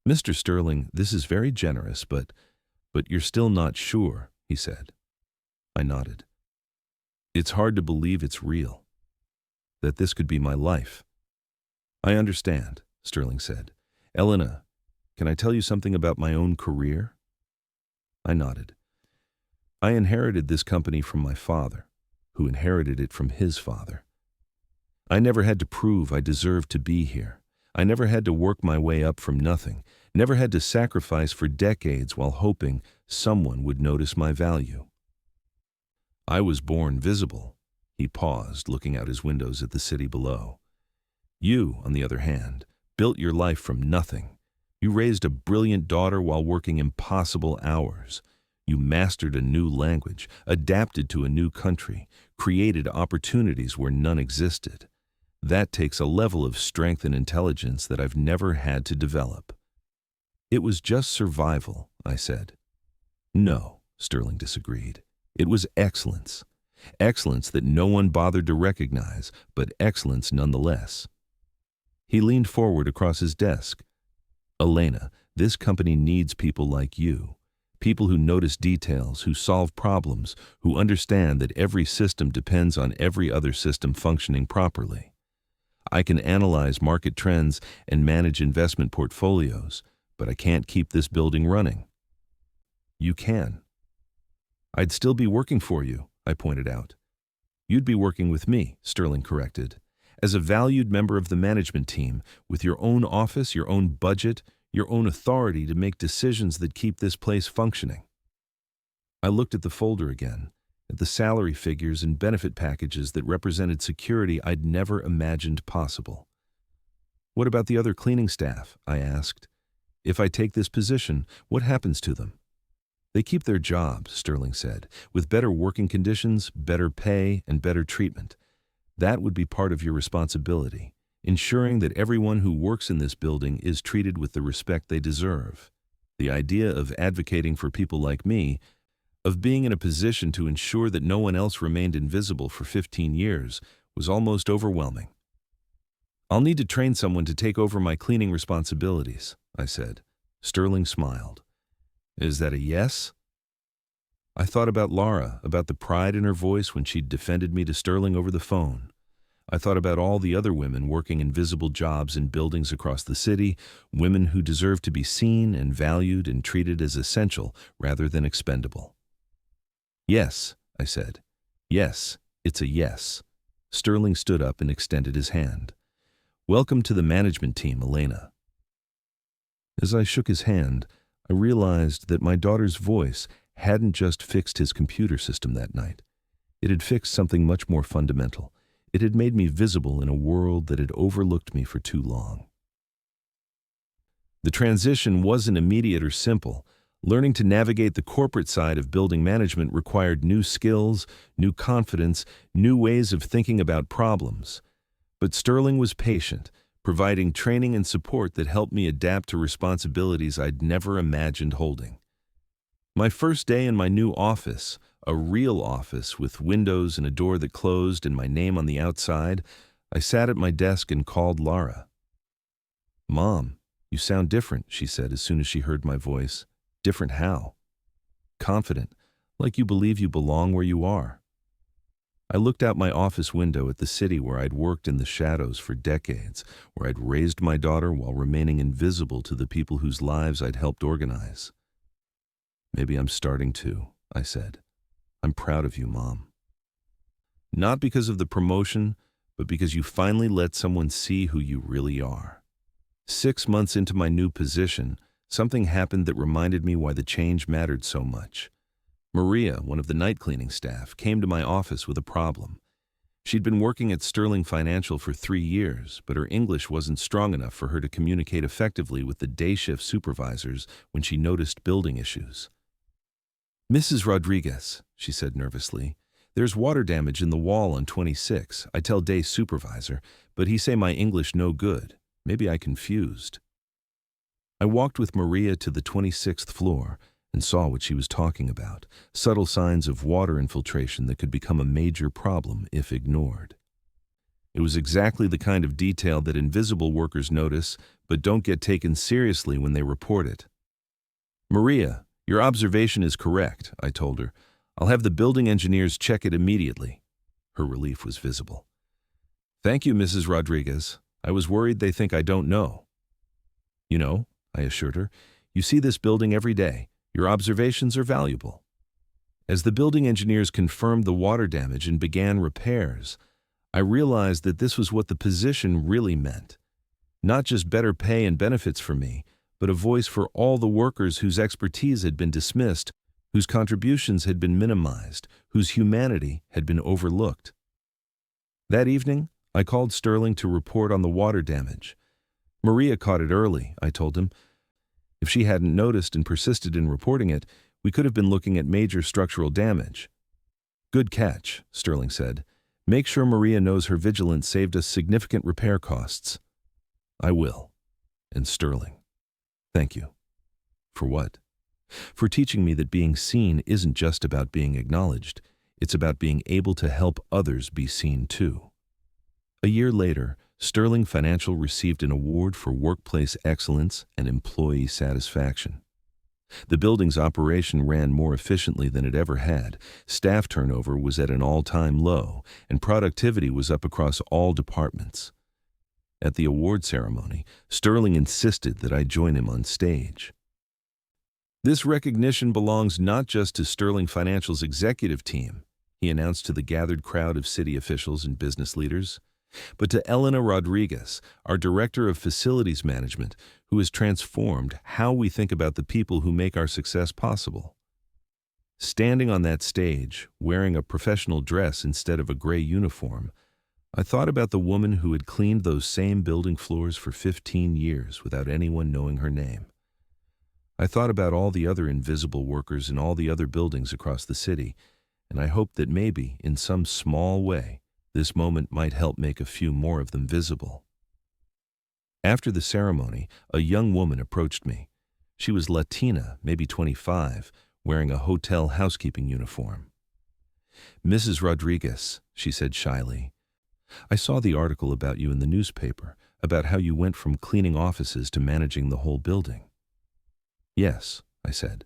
"Mr. Sterling, this is very generous, but you're still not sure," he said. I nodded. "It's hard to believe it's real, that this could be my life." "I understand," Sterling said. "Elena, can I tell you something about my own career?" I nodded. "I inherited this company from my father, who inherited it from his father. I never had to prove I deserved to be here. I never had to work my way up from nothing, never had to sacrifice for decades while hoping someone would notice my value. I was born visible." He paused, looking out his windows at the city below. "You, on the other hand, built your life from nothing. You raised a brilliant daughter while working impossible hours. You mastered a new language, adapted to a new country, created opportunities where none existed. That takes a level of strength and intelligence that I've never had to develop." "It was just survival," I said. "No," Sterling disagreed. "It was excellence. Excellence that no one bothered to recognize, but excellence nonetheless." He leaned forward across his desk. "Elena, this company needs people like you. People who notice details, who solve problems, who understand that every system depends on every other system functioning properly. I can analyze market trends and manage investment portfolios, but I can't keep this building running." "You can." "I'd still be working for you," I pointed out. "You'd be working with me," Sterling corrected, "as a valued member of the management team, with your own office, your own budget, your own authority to make decisions that keep this place functioning." I looked at the folder again, at the salary figures and benefit packages that represented security I'd never imagined possible. "What about the other cleaning staff?" I asked. "If I take this position, what happens to them?" "They keep their jobs," Sterling said, "with better working conditions, better pay, and better treatment. That would be part of your responsibility, ensuring that everyone who works in this building is treated with the respect they deserve. The idea of advocating for people like me, of being in a position to ensure that no one else remained invisible for 15 years was almost overwhelming. "I'll need to train someone to take over my cleaning responsibilities," I said. Sterling smiled. "Is that a yes?" I thought about Laura, about the pride in her voice when she'd defended me to Sterling over the phone. I thought about all the other women working invisible jobs in buildings across the city, women who deserve to be seen and valued and treated as essential rather than expendable. "Yes," I said. "Yes, it's a yes." Sterling stood up and extended his hand. "Welcome to the management team, Elena." As I shook his hand, I realized that my daughter's voice hadn't just fixed his computer system that night. It had fixed something much more fundamental. It had made me visible in a world that had overlooked me for too long. The transition wasn't immediate or simple. Learning to navigate the corporate side of building management required new skills, new confidence, new ways of thinking about problems. But Sterling was patient, providing training and support that helped me adapt to responsibilities I'd never imagined holding. My first day in my new office, a real office with windows and a door that closed and my name on the outside, I sat at my desk and called Laura. "Mom, you sound different," she said as soon as she heard my voice. "Different how?" "Confident, like you believe you belong where you are." I looked out my office window at the city where I'd worked in the shadows for decades, where I'd raised my daughter while remaining invisible to the people whose lives I'd helped organize. "Maybe I'm starting to," I said. "I'm proud of you, Mom. Not because of the promotion, but because you finally let someone see who you really are." 6 months into my new position, something happened that reminded me why the change mattered so much. Maria, one of the night cleaning staff, came to my office with a problem. She'd been working at Sterling Financial for 3 years, but her English wasn't strong enough for her to communicate effectively with the day shift supervisors when she noticed building issues. "Mrs. Rodriguez," she said nervously, "there's water damage in the wall on 26. I tell day supervisor, but he say my English no good. Maybe I confused." I walked with Maria to the 26th floor and saw what she was talking about, subtle signs of water infiltration that could become a major problem if ignored. It was exactly the kind of detail that invisible workers notice but don't get taken seriously when they report it. "Maria, your observation is correct," I told her. "I'll have the building engineers check it immediately." Her relief was visible. "Thank you, Mrs. Rodriguez. I was worried they think I don't know." "You know," I assured her, "you see this building every day. Your observations are valuable." As the building engineers confirmed the water damage and began repairs, I realized that this was what the position really meant. Not just better pay and benefits for me, but a voice for all the workers whose expertise had been dismissed, whose contributions had been minimized, whose humanity had been overlooked. That evening, I called Sterling to report on the water damage. "Maria caught it early," I told him. "If she hadn't noticed and persisted in reporting it, we could have been looking at major structural damage." "Good catch," Sterling said. "Make sure Maria knows her vigilance saved us significant repair costs." "I will." And Sterling, "Thank you." "For what?" "For teaching me that being seen isn't just about being acknowledged. It's about being able to help others be seen too." A year later, Sterling Financial received an award for workplace excellence and employee satisfaction. The building's operation ran more efficiently than it ever had, staff turnover was at an all-time low, and productivity was up across all departments. At the award ceremony, Sterling insisted that I join him on stage. "This recognition belongs not just to Sterling Financial's executive team," he announced to the gathered crowd of city officials and business leaders, "but to Elena Rodriguez, our Director of Facilities Management, who has transformed how we think about the people who make our success possible." Standing on that stage, wearing a professional dress instead of a gray uniform, I thought about the woman who had cleaned those same building floors for 15 years without anyone knowing her name. I thought about all the other invisible workers in all the other buildings across the city, and I hoped that maybe, in some small way, this moment might help make a few more of them visible. After the ceremony, a young woman approached me. She was Latina, maybe 25, wearing a hotel housekeeping uniform. "Mrs. Rodriguez," she said shyly, "I saw the article about you in the newspaper, about how you went from cleaning offices to managing the whole building." "Yes," I said.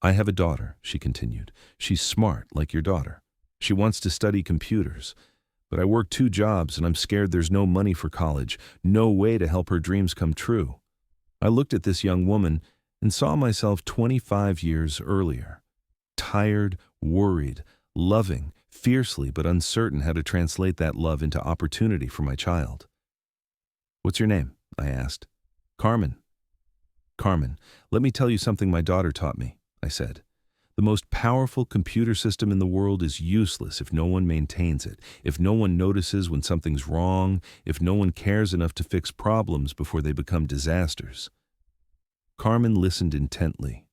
"I have a daughter," she continued. "She's smart, like your daughter. She wants to study computers. But I work 2 jobs and I'm scared there's no money for college, no way to help her dreams come true." I looked at this young woman and saw myself 25 years earlier. Tired, worried, loving, fiercely but uncertain how to translate that love into opportunity for my child. "What's your name?" I asked. "Carmen." "Carmen, let me tell you something my daughter taught me," I said. "The most powerful computer system in the world is useless if no one maintains it, if no one notices when something's wrong, if no one cares enough to fix problems before they become disasters." Carmen listened intently.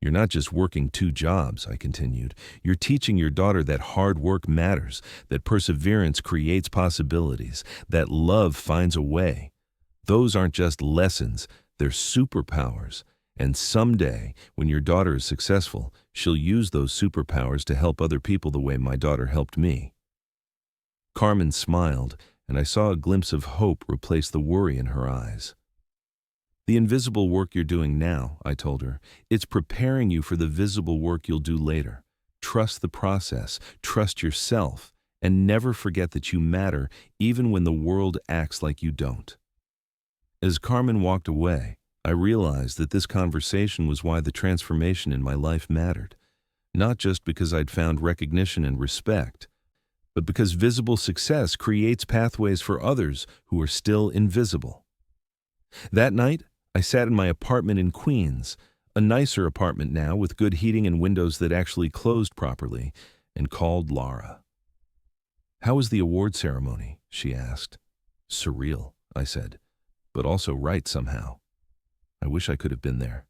"You're not just working 2 jobs," I continued. "You're teaching your daughter that hard work matters, that perseverance creates possibilities, that love finds a way. Those aren't just lessons, they're superpowers. And someday, when your daughter is successful, she'll use those superpowers to help other people the way my daughter helped me." Carmen smiled, and I saw a glimpse of hope replace the worry in her eyes. "The invisible work you're doing now," I told her, "it's preparing you for the visible work you'll do later. Trust the process, trust yourself, and never forget that you matter even when the world acts like you don't." As Carmen walked away, I realized that this conversation was why the transformation in my life mattered, not just because I'd found recognition and respect, but because visible success creates pathways for others who are still invisible. That night, I sat in my apartment in Queens, a nicer apartment now with good heating and windows that actually closed properly, and called Laura. "How was the award ceremony?" she asked. "Surreal," I said, "but also right somehow. I wish I could have been there."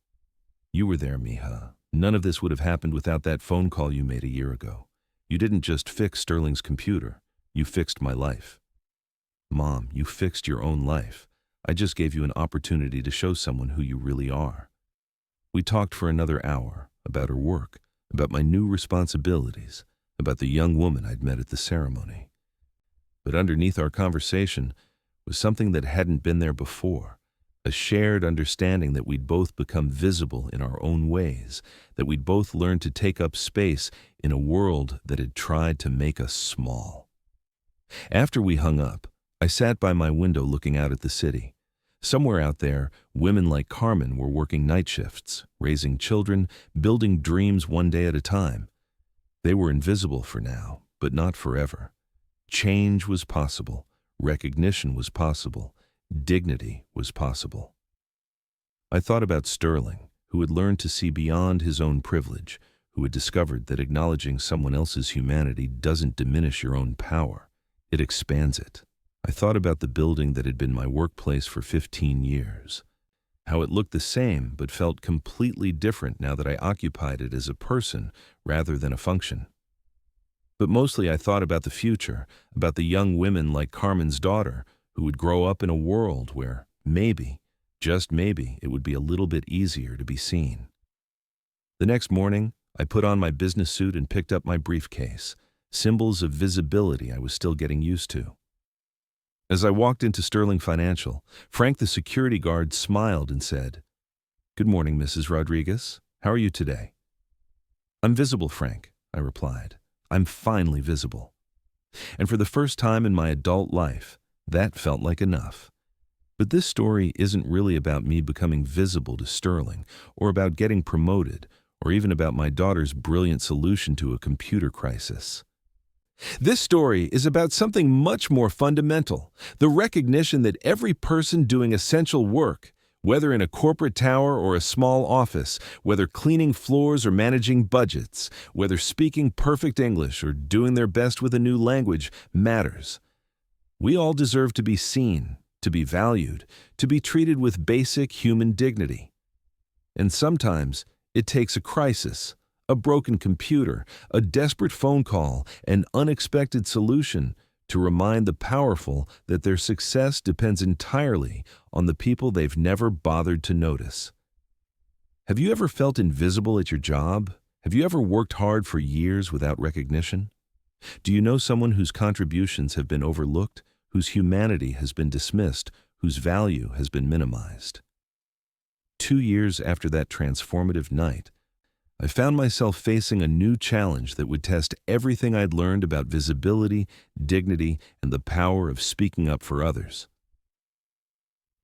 "You were there, mija. None of this would have happened without that phone call you made a year ago. You didn't just fix Sterling's computer, you fixed my life." "Mom, you fixed your own life. I just gave you an opportunity to show someone who you really are." We talked for another hour, about her work, about my new responsibilities, about the young woman I'd met at the ceremony. But underneath our conversation was something that hadn't been there before. A shared understanding that we'd both become visible in our own ways, that we'd both learn to take up space in a world that had tried to make us small. After we hung up, I sat by my window looking out at the city. Somewhere out there, women like Carmen were working night shifts, raising children, building dreams one day at a time. They were invisible for now, but not forever. Change was possible, recognition was possible, dignity was possible. I thought about Sterling, who had learned to see beyond his own privilege, who had discovered that acknowledging someone else's humanity doesn't diminish your own power, it expands it. I thought about the building that had been my workplace for 15 years, how it looked the same but felt completely different now that I occupied it as a person rather than a function. But mostly I thought about the future, about the young women like Carmen's daughter, who would grow up in a world where maybe, just maybe, it would be a little bit easier to be seen. The next morning, I put on my business suit and picked up my briefcase, symbols of visibility I was still getting used to. As I walked into Sterling Financial, Frank the security guard smiled and said, "Good morning, Mrs. Rodriguez. How are you today?" "I'm visible, Frank," I replied. "I'm finally visible." And for the first time in my adult life, that felt like enough. But this story isn't really about me becoming visible to Sterling, or about getting promoted, or even about my daughter's brilliant solution to a computer crisis. This story is about something much more fundamental, the recognition that every person doing essential work, whether in a corporate tower or a small office, whether cleaning floors or managing budgets, whether speaking perfect English or doing their best with a new language, matters. We all deserve to be seen, to be valued, to be treated with basic human dignity. And sometimes it takes a crisis, a broken computer, a desperate phone call, an unexpected solution to remind the powerful that their success depends entirely on the people they've never bothered to notice. Have you ever felt invisible at your job? Have you ever worked hard for years without recognition? Do you know someone whose contributions have been overlooked, whose humanity has been dismissed, whose value has been minimized? 2 years after that transformative night, I found myself facing a new challenge that would test everything I'd learned about visibility, dignity, and the power of speaking up for others.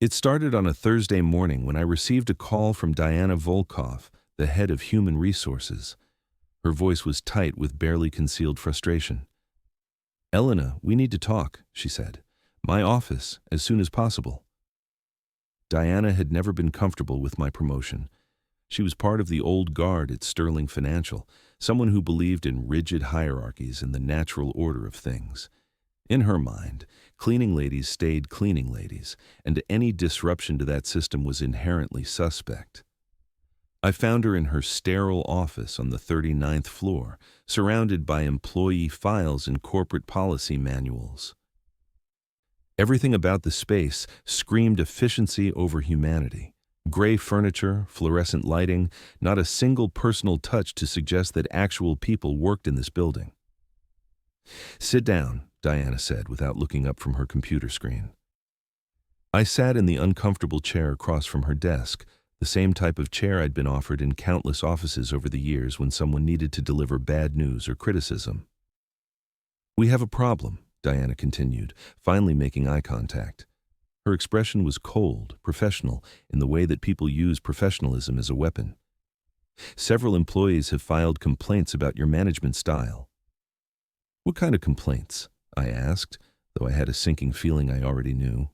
It started on a Thursday morning when I received a call from Diana Volkov, the head of Human Resources. Her voice was tight with barely concealed frustration. "Elena, we need to talk," she said. "My office, as soon as possible." Diana had never been comfortable with my promotion. She was part of the old guard at Sterling Financial, someone who believed in rigid hierarchies and the natural order of things. In her mind, cleaning ladies stayed cleaning ladies, and any disruption to that system was inherently suspect. I found her in her sterile office on the 39th floor, surrounded by employee files and corporate policy manuals. Everything about the space screamed efficiency over humanity. Gray furniture, fluorescent lighting, not a single personal touch to suggest that actual people worked in this building. "Sit down," Diana said without looking up from her computer screen. I sat in the uncomfortable chair across from her desk, the same type of chair I'd been offered in countless offices over the years when someone needed to deliver bad news or criticism. "We have a problem," Diana continued, finally making eye contact. Her expression was cold, professional, in the way that people use professionalism as a weapon. "Several employees have filed complaints about your management style." "What kind of complaints?" I asked, though I had a sinking feeling I already knew.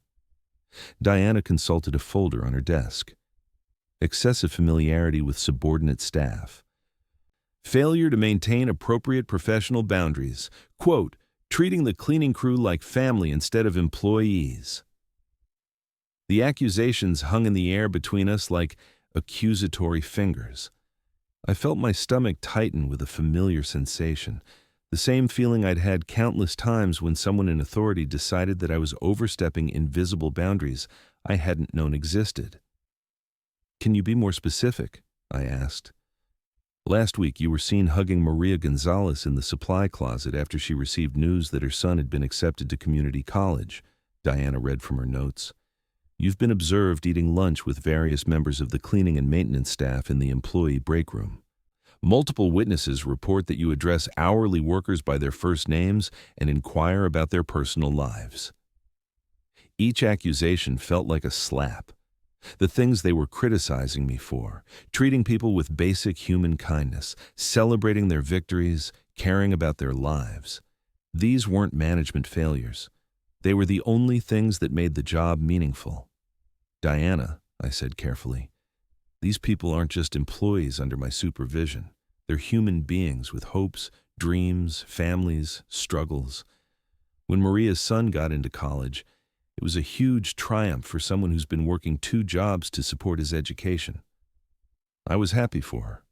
Diana consulted a folder on her desk. "Excessive familiarity with subordinate staff. Failure to maintain appropriate professional boundaries. Quote, treating the cleaning crew like family instead of employees." The accusations hung in the air between us like accusatory fingers. I felt my stomach tighten with a familiar sensation, the same feeling I'd had countless times when someone in authority decided that I was overstepping invisible boundaries I hadn't known existed. "Can you be more specific?" I asked. "Last week you were seen hugging Maria Gonzalez in the supply closet after she received news that her son had been accepted to community college," Diana read from her notes. "You've been observed eating lunch with various members of the cleaning and maintenance staff in the employee break room. Multiple witnesses report that you address hourly workers by their first names and inquire about their personal lives." Each accusation felt like a slap. The things they were criticizing me for, treating people with basic human kindness, celebrating their victories, caring about their lives. These weren't management failures. They were the only things that made the job meaningful. "Diana," I said carefully, "these people aren't just employees under my supervision. They're human beings with hopes, dreams, families, struggles. When Maria's son got into college, it was a huge triumph for someone who's been working 2 jobs to support his education. I was happy for her.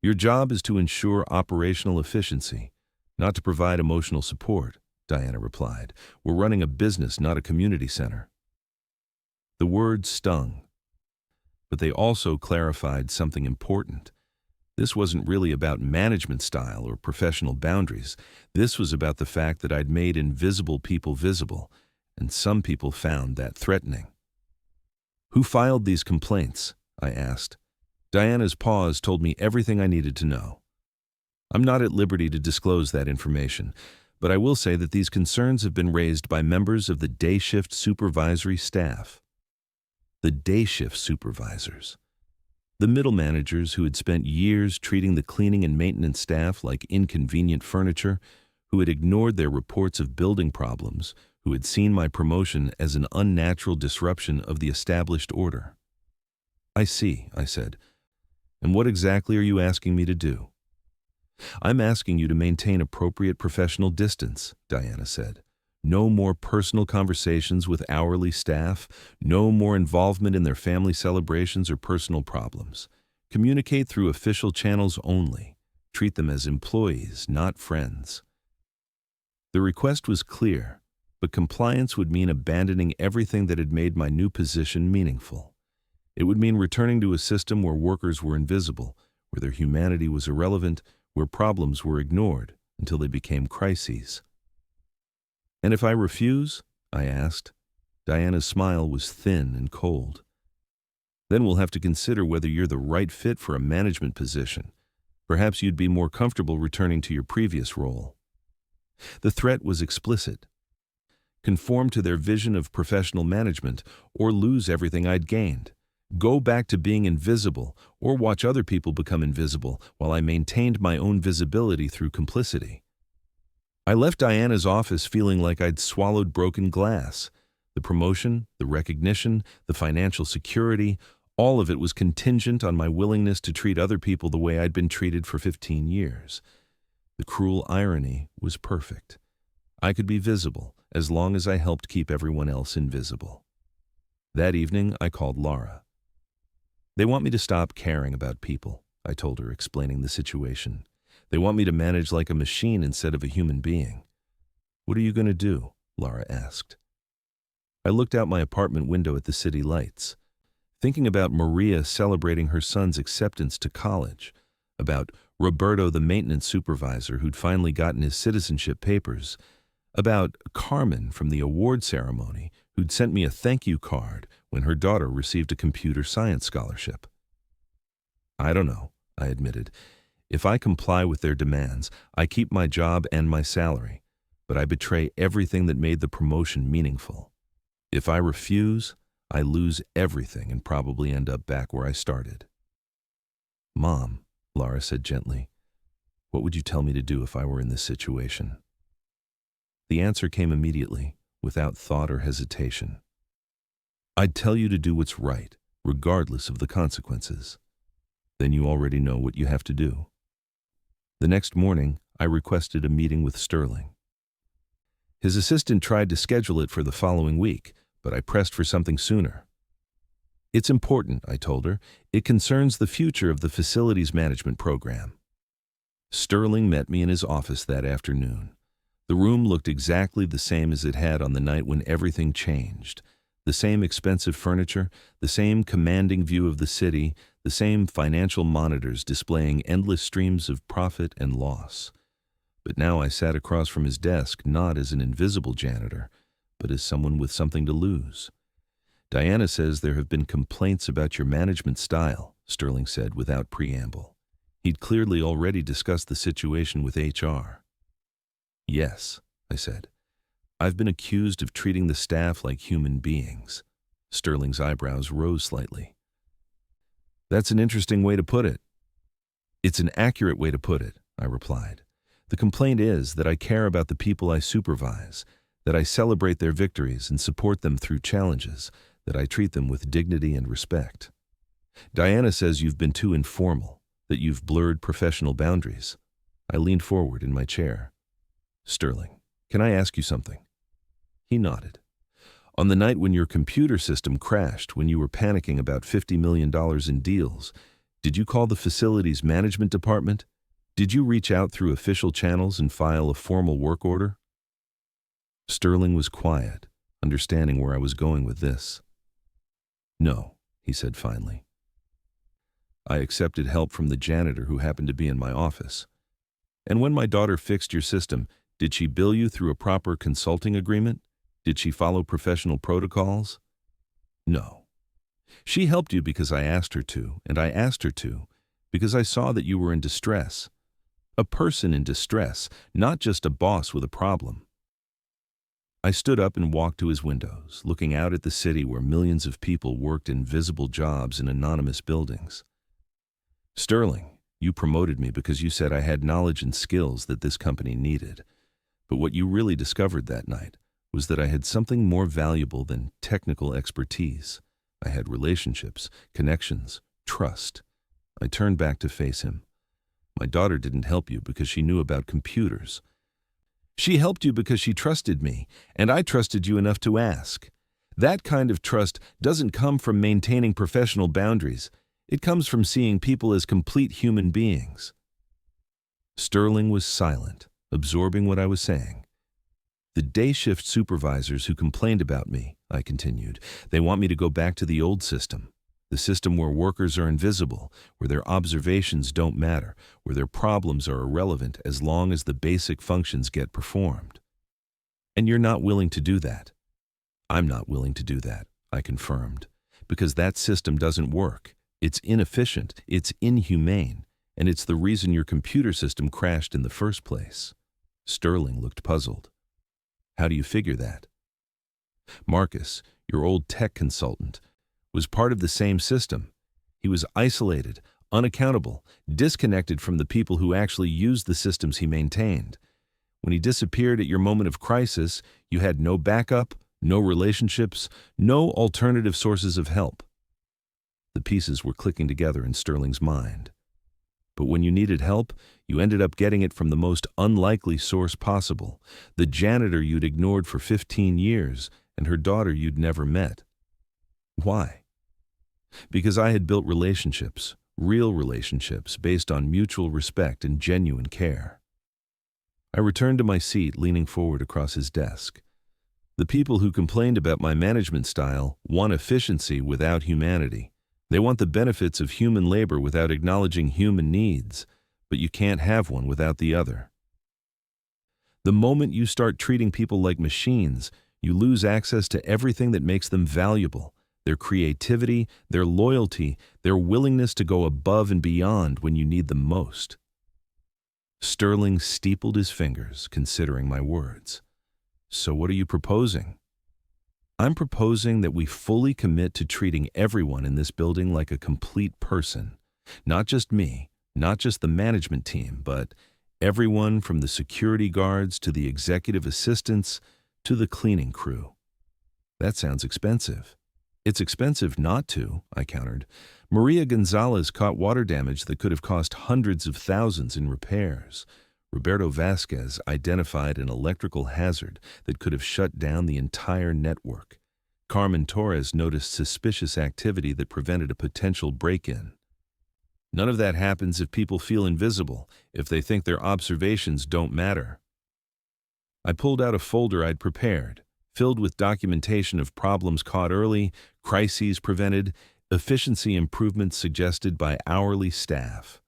Your job is to ensure operational efficiency, not to provide emotional support," Diana replied. "We're running a business, not a community center." The words stung, but they also clarified something important. This wasn't really about management style or professional boundaries. This was about the fact that I'd made invisible people visible, and some people found that threatening. "Who filed these complaints?" I asked. Diana's pause told me everything I needed to know. "I'm not at liberty to disclose that information, but I will say that these concerns have been raised by members of the day shift supervisory staff." The day shift supervisors. The middle managers who had spent years treating the cleaning and maintenance staff like inconvenient furniture, who had ignored their reports of building problems, who had seen my promotion as an unnatural disruption of the established order. "I see," I said. "And what exactly are you asking me to do?" "I'm asking you to maintain appropriate professional distance," Diana said. "No more personal conversations with hourly staff, no more involvement in their family celebrations or personal problems. Communicate through official channels only. Treat them as employees, not friends." The request was clear, but compliance would mean abandoning everything that had made my new position meaningful. It would mean returning to a system where workers were invisible, where their humanity was irrelevant, where problems were ignored until they became crises. "And if I refuse?" I asked. Diana's smile was thin and cold. "Then we'll have to consider whether you're the right fit for a management position. Perhaps you'd be more comfortable returning to your previous role." The threat was explicit. Conform to their vision of professional management or lose everything I'd gained. Go back to being invisible or watch other people become invisible while I maintained my own visibility through complicity. I left Diana's office feeling like I'd swallowed broken glass. The promotion, the recognition, the financial security, all of it was contingent on my willingness to treat other people the way I'd been treated for 15 years. The cruel irony was perfect. I could be visible as long as I helped keep everyone else invisible. That evening, I called Laura. "They want me to stop caring about people," I told her, explaining the situation. "They want me to manage like a machine instead of a human being." "What are you going to do?" Laura asked. I looked out my apartment window at the city lights, thinking about Maria celebrating her son's acceptance to college, about Roberto, the maintenance supervisor who'd finally gotten his citizenship papers, about Carmen from the award ceremony who'd sent me a thank you card when her daughter received a computer science scholarship. "I don't know," I admitted. "If I comply with their demands, I keep my job and my salary, but I betray everything that made the promotion meaningful. If I refuse, I lose everything and probably end up back where I started." "Mom," Laura said gently, "what would you tell me to do if I were in this situation?" The answer came immediately, without thought or hesitation. "I'd tell you to do what's right, regardless of the consequences. Then you already know what you have to do." The next morning, I requested a meeting with Sterling. His assistant tried to schedule it for the following week, but I pressed for something sooner. "It's important," I told her. "It concerns the future of the facilities management program." Sterling met me in his office that afternoon. The room looked exactly the same as it had on the night when everything changed. The same expensive furniture, the same commanding view of the city, the same financial monitors displaying endless streams of profit and loss. But now I sat across from his desk not as an invisible janitor, but as someone with something to lose. "Diana says there have been complaints about your management style," Sterling said without preamble. He'd clearly already discussed the situation with HR. "Yes," I said. "I've been accused of treating the staff like human beings." Sterling's eyebrows rose slightly. "That's an interesting way to put it." "It's an accurate way to put it," I replied. "The complaint is that I care about the people I supervise, that I celebrate their victories and support them through challenges, that I treat them with dignity and respect. Diana says you've been too informal, that you've blurred professional boundaries." I leaned forward in my chair. "Sterling, can I ask you something?" He nodded. "On the night when your computer system crashed, when you were panicking about $50 million in deals, did you call the facilities management department? Did you reach out through official channels and file a formal work order?" Sterling was quiet, understanding where I was going with this. "No," he said finally. "I accepted help from the janitor who happened to be in my office. And when my daughter fixed your system, did she bill you through a proper consulting agreement? Did she follow professional protocols?" "No. She helped you because I asked her to, and I asked her to because I saw that you were in distress. A person in distress, not just a boss with a problem." I stood up and walked to his windows, looking out at the city where millions of people worked in visible jobs in anonymous buildings. "Sterling, you promoted me because you said I had knowledge and skills that this company needed. But what you really discovered that night was that I had something more valuable than technical expertise. I had relationships, connections, trust." I turned back to face him. "My daughter didn't help you because she knew about computers. She helped you because she trusted me, and I trusted you enough to ask. That kind of trust doesn't come from maintaining professional boundaries. It comes from seeing people as complete human beings." Sterling was silent, absorbing what I was saying. "The day shift supervisors who complained about me," I continued, "they want me to go back to the old system. The system where workers are invisible, where their observations don't matter, where their problems are irrelevant as long as the basic functions get performed. And you're not willing to do that. I'm not willing to do that, I confirmed, because that system doesn't work. It's inefficient, it's inhumane, and it's the reason your computer system crashed in the first place. Sterling looked puzzled. How do you figure that? Marcus, your old tech consultant, was part of the same system. He was isolated, unaccountable, disconnected from the people who actually used the systems he maintained. When he disappeared at your moment of crisis, you had no backup, no relationships, no alternative sources of help. The pieces were clicking together in Sterling's mind. But when you needed help, you ended up getting it from the most unlikely source possible, the janitor you'd ignored for 15 years and her daughter you'd never met. Why? Because I had built relationships, real relationships, based on mutual respect and genuine care. I returned to my seat, leaning forward across his desk. The people who complained about my management style want efficiency without humanity. They want the benefits of human labor without acknowledging human needs, but you can't have one without the other. The moment you start treating people like machines, you lose access to everything that makes them valuable: their creativity, their loyalty, their willingness to go above and beyond when you need them most. Sterling steepled his fingers, considering my words. So what are you proposing? I'm proposing that we fully commit to treating everyone in this building like a complete person. Not just me, not just the management team, but everyone from the security guards to the executive assistants to the cleaning crew. That sounds expensive. It's expensive not to, I countered. Maria Gonzalez caught water damage that could have cost hundreds of thousands in repairs. Roberto Vasquez identified an electrical hazard that could have shut down the entire network. Carmen Torres noticed suspicious activity that prevented a potential break-in. None of that happens if people feel invisible, if they think their observations don't matter. I pulled out a folder I'd prepared, filled with documentation of problems caught early, crises prevented, efficiency improvements suggested by hourly staff.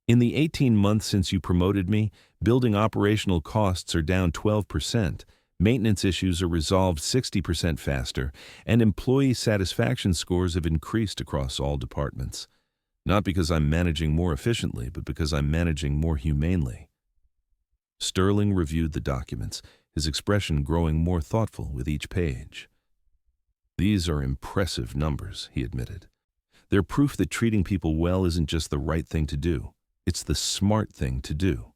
In the 18 months since you promoted me, building operational costs are down 12%, maintenance issues are resolved 60% faster, and employee satisfaction scores have increased across all departments. Not because I'm managing more efficiently, but because I'm managing more humanely. Sterling reviewed the documents, his expression growing more thoughtful with each page. These are impressive numbers, he admitted. They're proof that treating people well isn't just the right thing to do. It's the smart thing to do.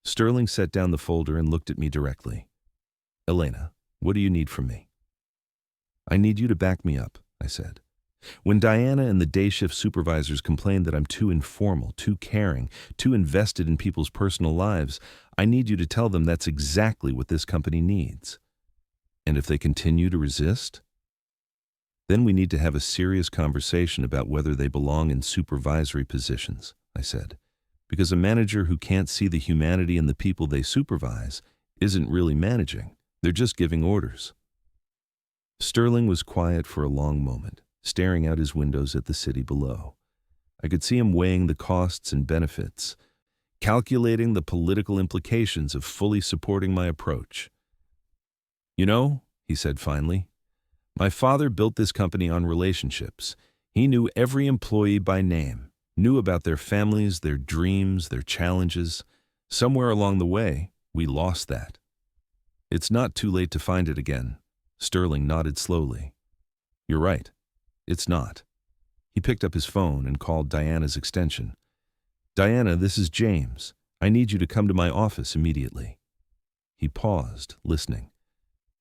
Sterling set down the folder and looked at me directly. Elena, what do you need from me? I need you to back me up, I said. When Diana and the day shift supervisors complain that I'm too informal, too caring, too invested in people's personal lives, I need you to tell them that's exactly what this company needs. And if they continue to resist, then we need to have a serious conversation about whether they belong in supervisory positions, I said, because a manager who can't see the humanity in the people they supervise isn't really managing. They're just giving orders. Sterling was quiet for a long moment, staring out his windows at the city below. I could see him weighing the costs and benefits, calculating the political implications of fully supporting my approach. You know, he said finally, my father built this company on relationships. He knew every employee by name, knew about their families, their dreams, their challenges. Somewhere along the way, we lost that. It's not too late to find it again. Sterling nodded slowly. You're right. It's not. He picked up his phone and called Diana's extension. Diana, this is James. I need you to come to my office immediately. He paused, listening.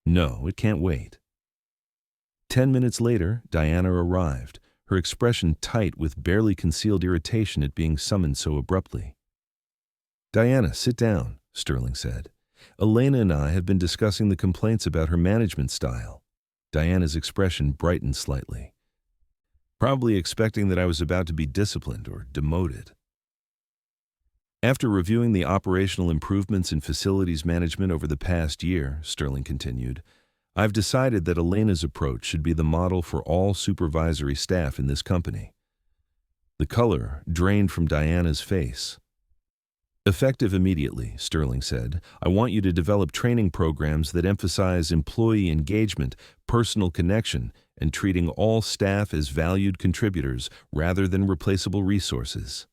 No, it can't wait. 10 minutes later, Diana arrived, her expression tight with barely concealed irritation at being summoned so abruptly. Diana, sit down, Sterling said. Elena and I have been discussing the complaints about her management style. Diana's expression brightened slightly, probably expecting that I was about to be disciplined or demoted. After reviewing the operational improvements in facilities management over the past year, Sterling continued, I've decided that Elena's approach should be the model for all supervisory staff in this company. The color drained from Diana's face. Effective immediately, Sterling said. I want you to develop training programs that emphasize employee engagement, personal connection, and treating all staff as valued contributors rather than replaceable resources.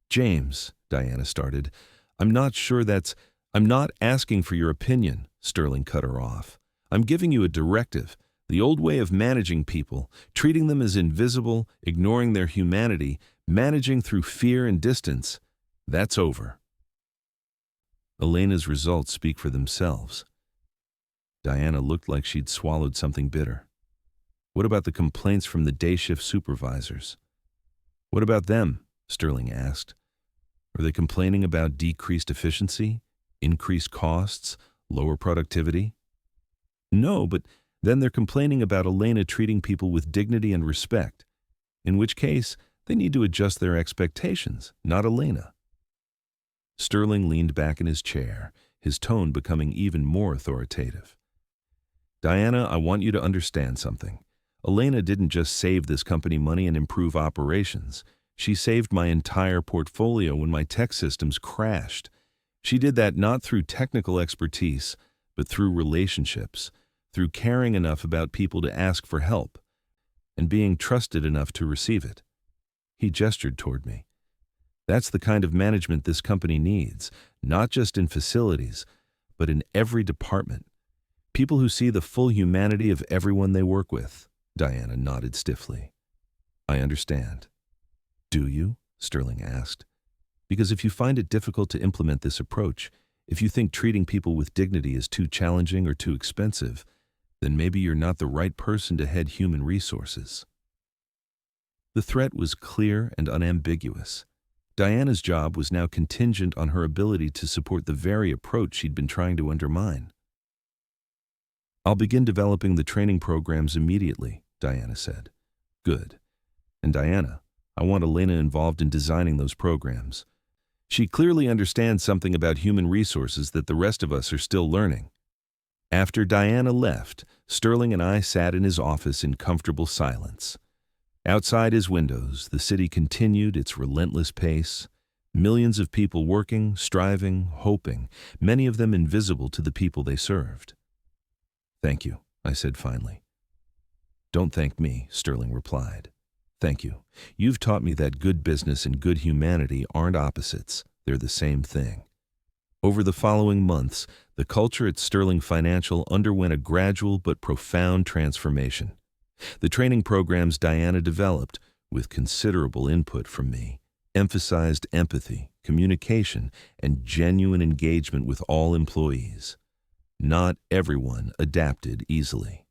James, Diana started, I'm not asking for your opinion, Sterling cut her off. I'm giving you a directive. The old way of managing people, treating them as invisible, ignoring their humanity, managing through fear and distance, that's over. Elena's results speak for themselves. Diana looked like she'd swallowed something bitter. What about the complaints from the day shift supervisors? What about them? Sterling asked. Are they complaining about decreased efficiency, increased costs, lower productivity? No, but then they're complaining about Elena treating people with dignity and respect, in which case they need to adjust their expectations, not Elena. Sterling leaned back in his chair, his tone becoming even more authoritative. Diana, I want you to understand something. Elena didn't just save this company money and improve operations. She saved my entire portfolio when my tech systems crashed. She did that not through technical expertise, but through relationships, through caring enough about people to ask for help, and being trusted enough to receive it. He gestured toward me. That's the kind of management this company needs, not just in facilities, but in every department. People who see the full humanity of everyone they work with. Diana nodded stiffly. I understand. Do you? Sterling asked. Because if you find it difficult to implement this approach, if you think treating people with dignity is too challenging or too expensive, then maybe you're not the right person to head human resources. The threat was clear and unambiguous. Diana's job was now contingent on her ability to support the very approach she'd been trying to undermine. I'll begin developing the training programs immediately, Diana said. Good. And Diana, I want Elena involved in designing those programs. She clearly understands something about human resources that the rest of us are still learning. After Diana left, Sterling and I sat in his office in comfortable silence. Outside his windows, the city continued its relentless pace. Millions of people working, striving, hoping, many of them invisible to the people they served. Thank you, I said finally. Don't thank me, Sterling replied. Thank you. You've taught me that good business and good humanity aren't opposites. They're the same thing. Over the following months, the culture at Sterling Financial underwent a gradual but profound transformation. The training programs Diana developed, with considerable input from me, emphasized empathy, communication, and genuine engagement with all employees. Not everyone adapted easily.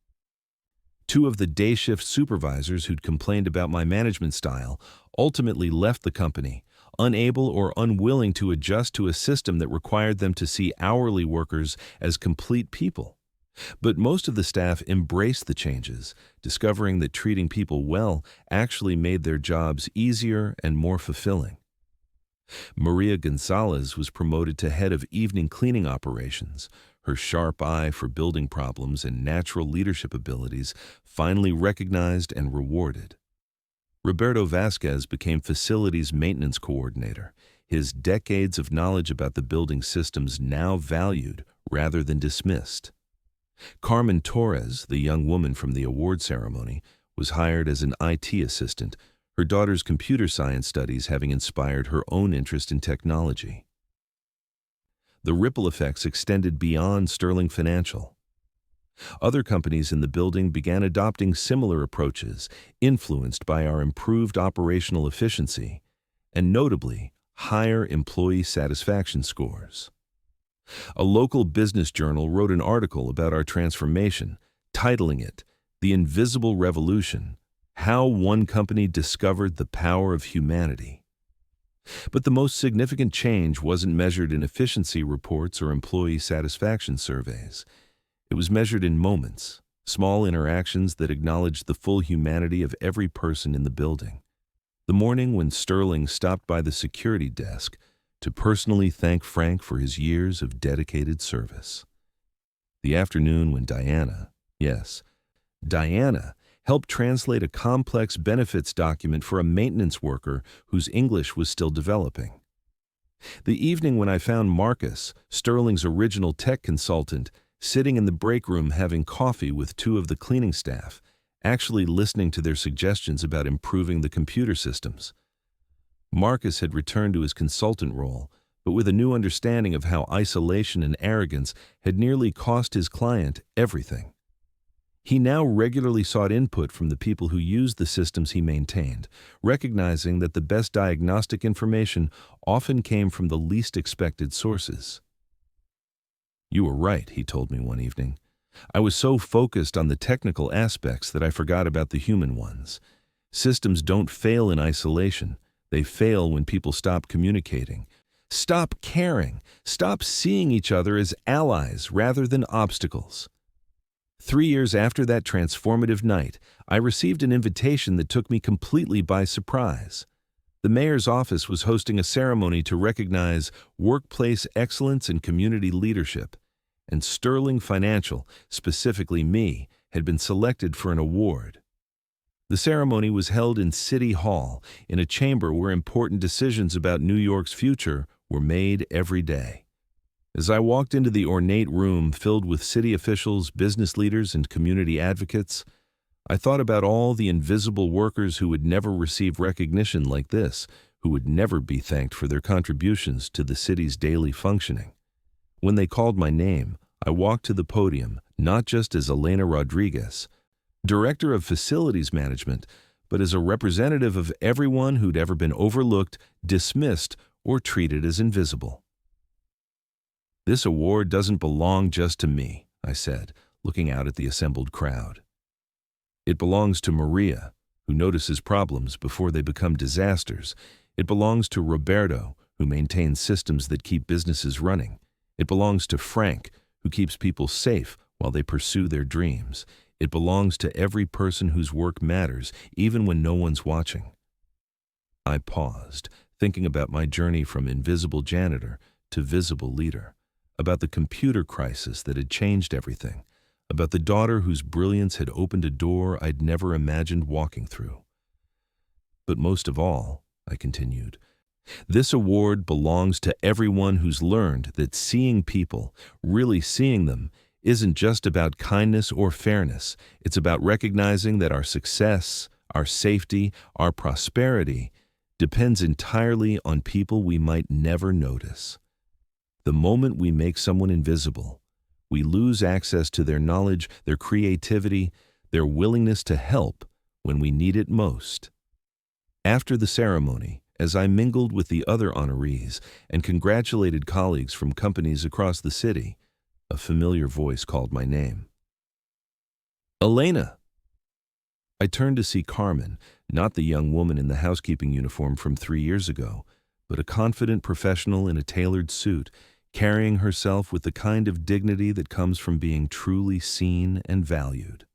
Two of the day shift supervisors who'd complained about my management style ultimately left the company, unable or unwilling to adjust to a system that required them to see hourly workers as complete people. But most of the staff embraced the changes, discovering that treating people well actually made their jobs easier and more fulfilling. Maria Gonzalez was promoted to head of evening cleaning operations, her sharp eye for building problems and natural leadership abilities finally recognized and rewarded. Roberto Vasquez became facilities maintenance coordinator, his decades of knowledge about the building systems now valued rather than dismissed. Carmen Torres, the young woman from the award ceremony, was hired as an IT assistant, her daughter's computer science studies having inspired her own interest in technology. The ripple effects extended beyond Sterling Financial. Other companies in the building began adopting similar approaches, influenced by our improved operational efficiency, and notably, higher employee satisfaction scores. A local business journal wrote an article about our transformation, titling it, "The Invisible Revolution: How One Company Discovered the Power of Humanity." But the most significant change wasn't measured in efficiency reports or employee satisfaction surveys. It was measured in moments, small interactions that acknowledged the full humanity of every person in the building. The morning when Sterling stopped by the security desk to personally thank Frank for his years of dedicated service. The afternoon when Diana, yes, Diana, helped translate a complex benefits document for a maintenance worker whose English was still developing. The evening when I found Marcus, Sterling's original tech consultant, sitting in the break room having coffee with two of the cleaning staff, actually listening to their suggestions about improving the computer systems. Marcus had returned to his consultant role, but with a new understanding of how isolation and arrogance had nearly cost his client everything. He now regularly sought input from the people who used the systems he maintained, recognizing that the best diagnostic information often came from the least expected sources. "You were right," he told me one evening. "I was so focused on the technical aspects that I forgot about the human ones. Systems don't fail in isolation. They fail when people stop communicating, stop caring, stop seeing each other as allies rather than obstacles." 3 years after that transformative night, I received an invitation that took me completely by surprise. The mayor's office was hosting a ceremony to recognize workplace excellence and community leadership, and Sterling Financial, specifically me, had been selected for an award. The ceremony was held in City Hall, in a chamber where important decisions about New York's future were made every day. As I walked into the ornate room filled with city officials, business leaders, and community advocates, I thought about all the invisible workers who would never receive recognition like this, who would never be thanked for their contributions to the city's daily functioning. When they called my name, I walked to the podium, not just as Elena Rodriguez, Director of Facilities Management, but as a representative of everyone who'd ever been overlooked, dismissed, or treated as invisible. "This award doesn't belong just to me," I said, looking out at the assembled crowd. "It belongs to Maria, who notices problems before they become disasters. It belongs to Roberto, who maintains systems that keep businesses running. It belongs to Frank, who keeps people safe while they pursue their dreams. It belongs to every person whose work matters, even when no one's watching." I paused, thinking about my journey from invisible janitor to visible leader, about the computer crisis that had changed everything, about the daughter whose brilliance had opened a door I'd never imagined walking through. "But most of all," I continued, "this award belongs to everyone who's learned that seeing people, really seeing them, isn't just about kindness or fairness. It's about recognizing that our success, our safety, our prosperity depends entirely on people we might never notice. The moment we make someone invisible, we lose access to their knowledge, their creativity, their willingness to help when we need it most." After the ceremony, as I mingled with the other honorees and congratulated colleagues from companies across the city, a familiar voice called my name. "Elena!" I turned to see Carmen, not the young woman in the housekeeping uniform from 3 years ago, but a confident professional in a tailored suit, carrying herself with the kind of dignity that comes from being truly seen and valued.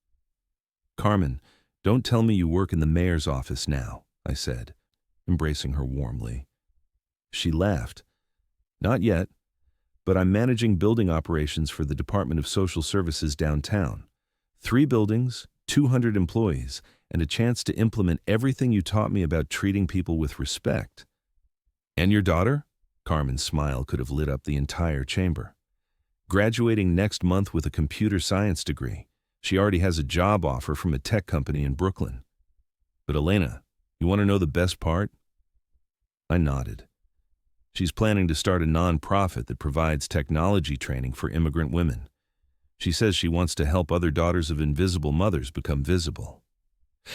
"Carmen, don't tell me you work in the mayor's office now," I said, embracing her warmly. She laughed. "Not yet, but I'm managing building operations for the Department of Social Services downtown. 3 buildings, 200 employees, and a chance to implement everything you taught me about treating people with respect." "And your daughter?" Carmen's smile could have lit up the entire chamber. "Graduating next month with a computer science degree. She already has a job offer from a tech company in Brooklyn." "But Elena, you want to know the best part?" I nodded. "She's planning to start a non-profit that provides technology training for immigrant women. She says she wants to help other daughters of invisible mothers become visible."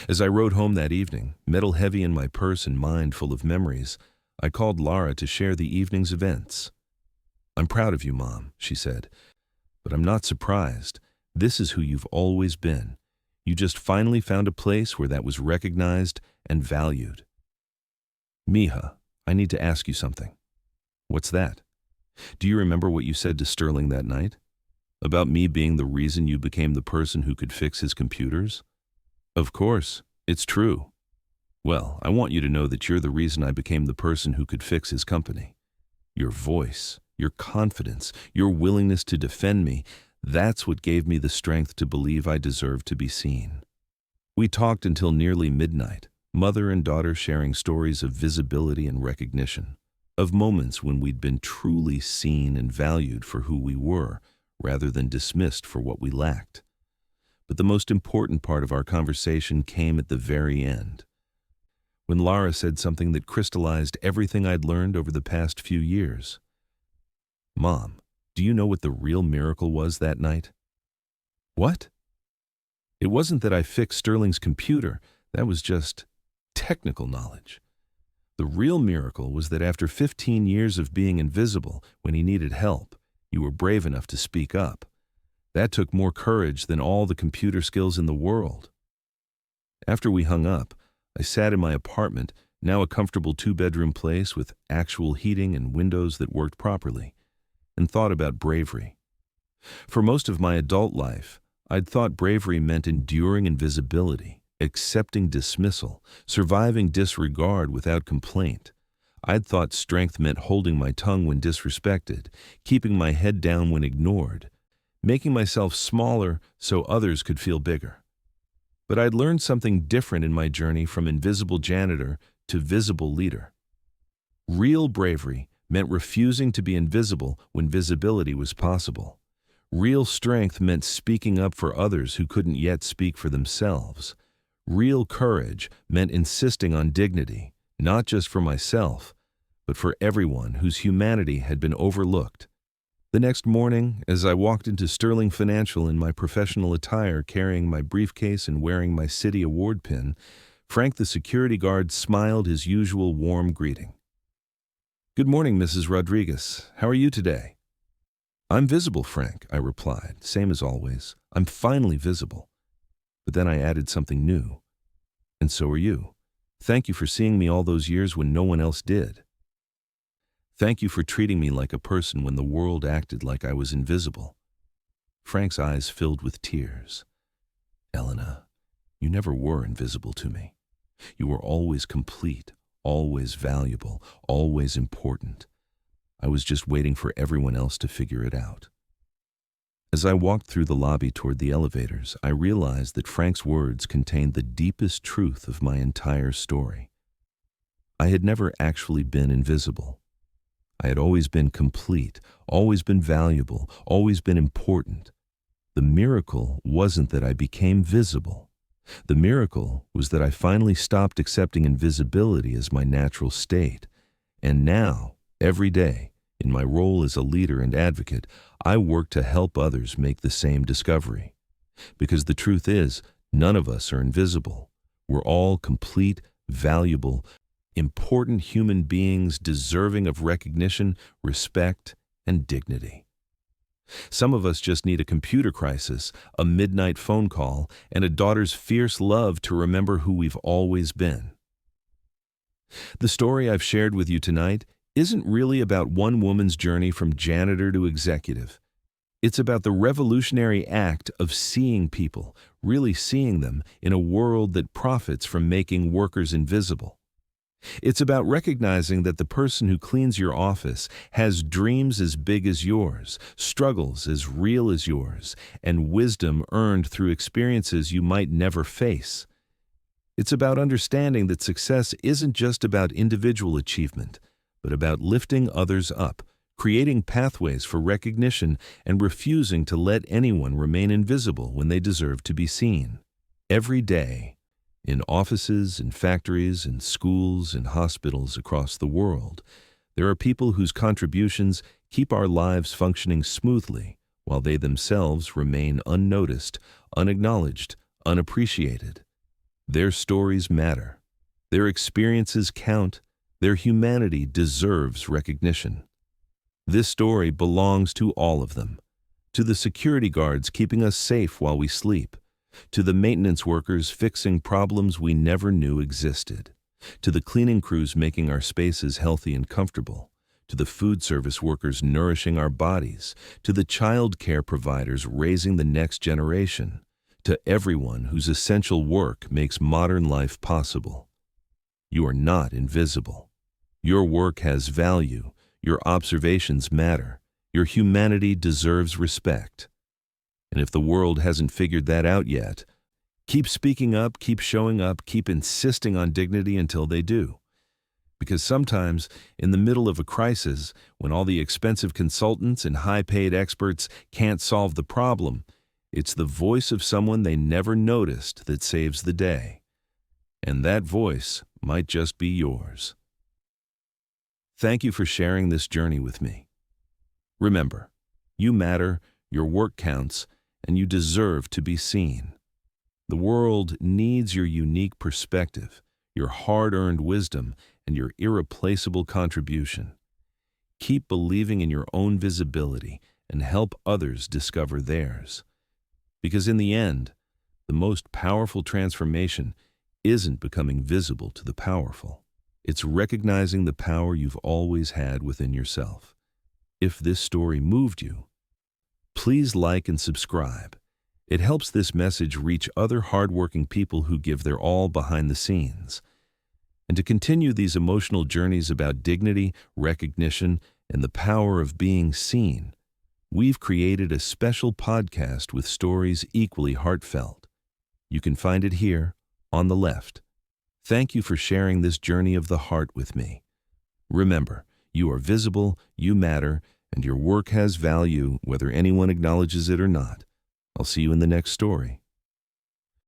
As I rode home that evening, metal heavy in my purse and mind full of memories, I called Lara to share the evening's events. "I'm proud of you, Mom," she said, "but I'm not surprised. This is who you've always been. You just finally found a place where that was recognized and valued." "Mija, I need to ask you something." "What's that?" "Do you remember what you said to Sterling that night? About me being the reason you became the person who could fix his computers?" "Of course, it's true." "Well, I want you to know that you're the reason I became the person who could fix his company. Your voice, your confidence, your willingness to defend me, That's what gave me the strength to believe I deserved to be seen. We talked until nearly midnight, mother and daughter sharing stories of visibility and recognition, of moments when we'd been truly seen and valued for who we were, rather than dismissed for what we lacked. But the most important part of our conversation came at the very end, when Lara said something that crystallized everything I'd learned over the past few years. "Mom, do you know what the real miracle was that night?" "What?" "It wasn't that I fixed Sterling's computer. That was just technical knowledge. The real miracle was that after 15 years of being invisible, when he needed help, you were brave enough to speak up. That took more courage than all the computer skills in the world." After we hung up, I sat in my apartment, now a comfortable 2-bedroom place with actual heating and windows that worked properly, and thought about bravery. For most of my adult life, I'd thought bravery meant enduring invisibility, accepting dismissal, surviving disregard without complaint. I'd thought strength meant holding my tongue when disrespected, keeping my head down when ignored, making myself smaller so others could feel bigger. But I'd learned something different in my journey from invisible janitor to visible leader. Real bravery meant refusing to be invisible when visibility was possible. Real strength meant speaking up for others who couldn't yet speak for themselves. Real courage meant insisting on dignity, not just for myself, but for everyone whose humanity had been overlooked. The next morning, as I walked into Sterling Financial in my professional attire, carrying my briefcase and wearing my city award pin, Frank the security guard smiled his usual warm greeting. "Good morning, Mrs. Rodriguez. How are you today?" "I'm visible, Frank," I replied, same as always. "I'm finally visible." But then I added something new. "And so are you. Thank you for seeing me all those years when no one else did. Thank you for treating me like a person when the world acted like I was invisible." Frank's eyes filled with tears. "Elena, you never were invisible to me. You were always complete, always valuable, always important. I was just waiting for everyone else to figure it out." As I walked through the lobby toward the elevators, I realized that Frank's words contained the deepest truth of my entire story. I had never actually been invisible. I had always been complete, always been valuable, always been important. The miracle wasn't that I became visible. The miracle was that I finally stopped accepting invisibility as my natural state. And now, every day, in my role as a leader and advocate, I work to help others make the same discovery. Because the truth is, none of us are invisible. We're all complete, valuable, important human beings deserving of recognition, respect, and dignity. Some of us just need a computer crisis, a midnight phone call, and a daughter's fierce love to remember who we've always been. The story I've shared with you tonight isn't really about one woman's journey from janitor to executive. It's about the revolutionary act of seeing people, really seeing them, in a world that profits from making workers invisible. It's about recognizing that the person who cleans your office has dreams as big as yours, struggles as real as yours, and wisdom earned through experiences you might never face. It's about understanding that success isn't just about individual achievement, but about lifting others up, creating pathways for recognition, and refusing to let anyone remain invisible when they deserve to be seen. Every day, in offices, in factories, in schools, in hospitals across the world, there are people whose contributions keep our lives functioning smoothly, while they themselves remain unnoticed, unacknowledged, unappreciated. Their stories matter. Their experiences count. Their humanity deserves recognition. This story belongs to all of them. To the security guards keeping us safe while we sleep. To the maintenance workers fixing problems we never knew existed. To the cleaning crews making our spaces healthy and comfortable. To the food service workers nourishing our bodies. To the child care providers raising the next generation. To everyone whose essential work makes modern life possible. You are not invisible. Your work has value. Your observations matter. Your humanity deserves respect. And if the world hasn't figured that out yet, keep speaking up, keep showing up, keep insisting on dignity until they do. Because sometimes, in the middle of a crisis, when all the expensive consultants and high-paid experts can't solve the problem, it's the voice of someone they never noticed that saves the day. And that voice might just be yours. Thank you for sharing this journey with me. Remember, you matter, your work counts, and you deserve to be seen. The world needs your unique perspective, your hard-earned wisdom, and your irreplaceable contribution. Keep believing in your own visibility and help others discover theirs. Because in the end, the most powerful transformation isn't becoming visible to the powerful. It's recognizing the power you've always had within yourself. If this story moved you, please like and subscribe. It helps this message reach other hardworking people who give their all behind the scenes. And to continue these emotional journeys about dignity, recognition, and the power of being seen, we've created a special podcast with stories equally heartfelt. You can find it here, on the left. Thank you for sharing this journey of the heart with me. Remember, you are visible, you matter, and your work has value whether anyone acknowledges it or not. I'll see you in the next story.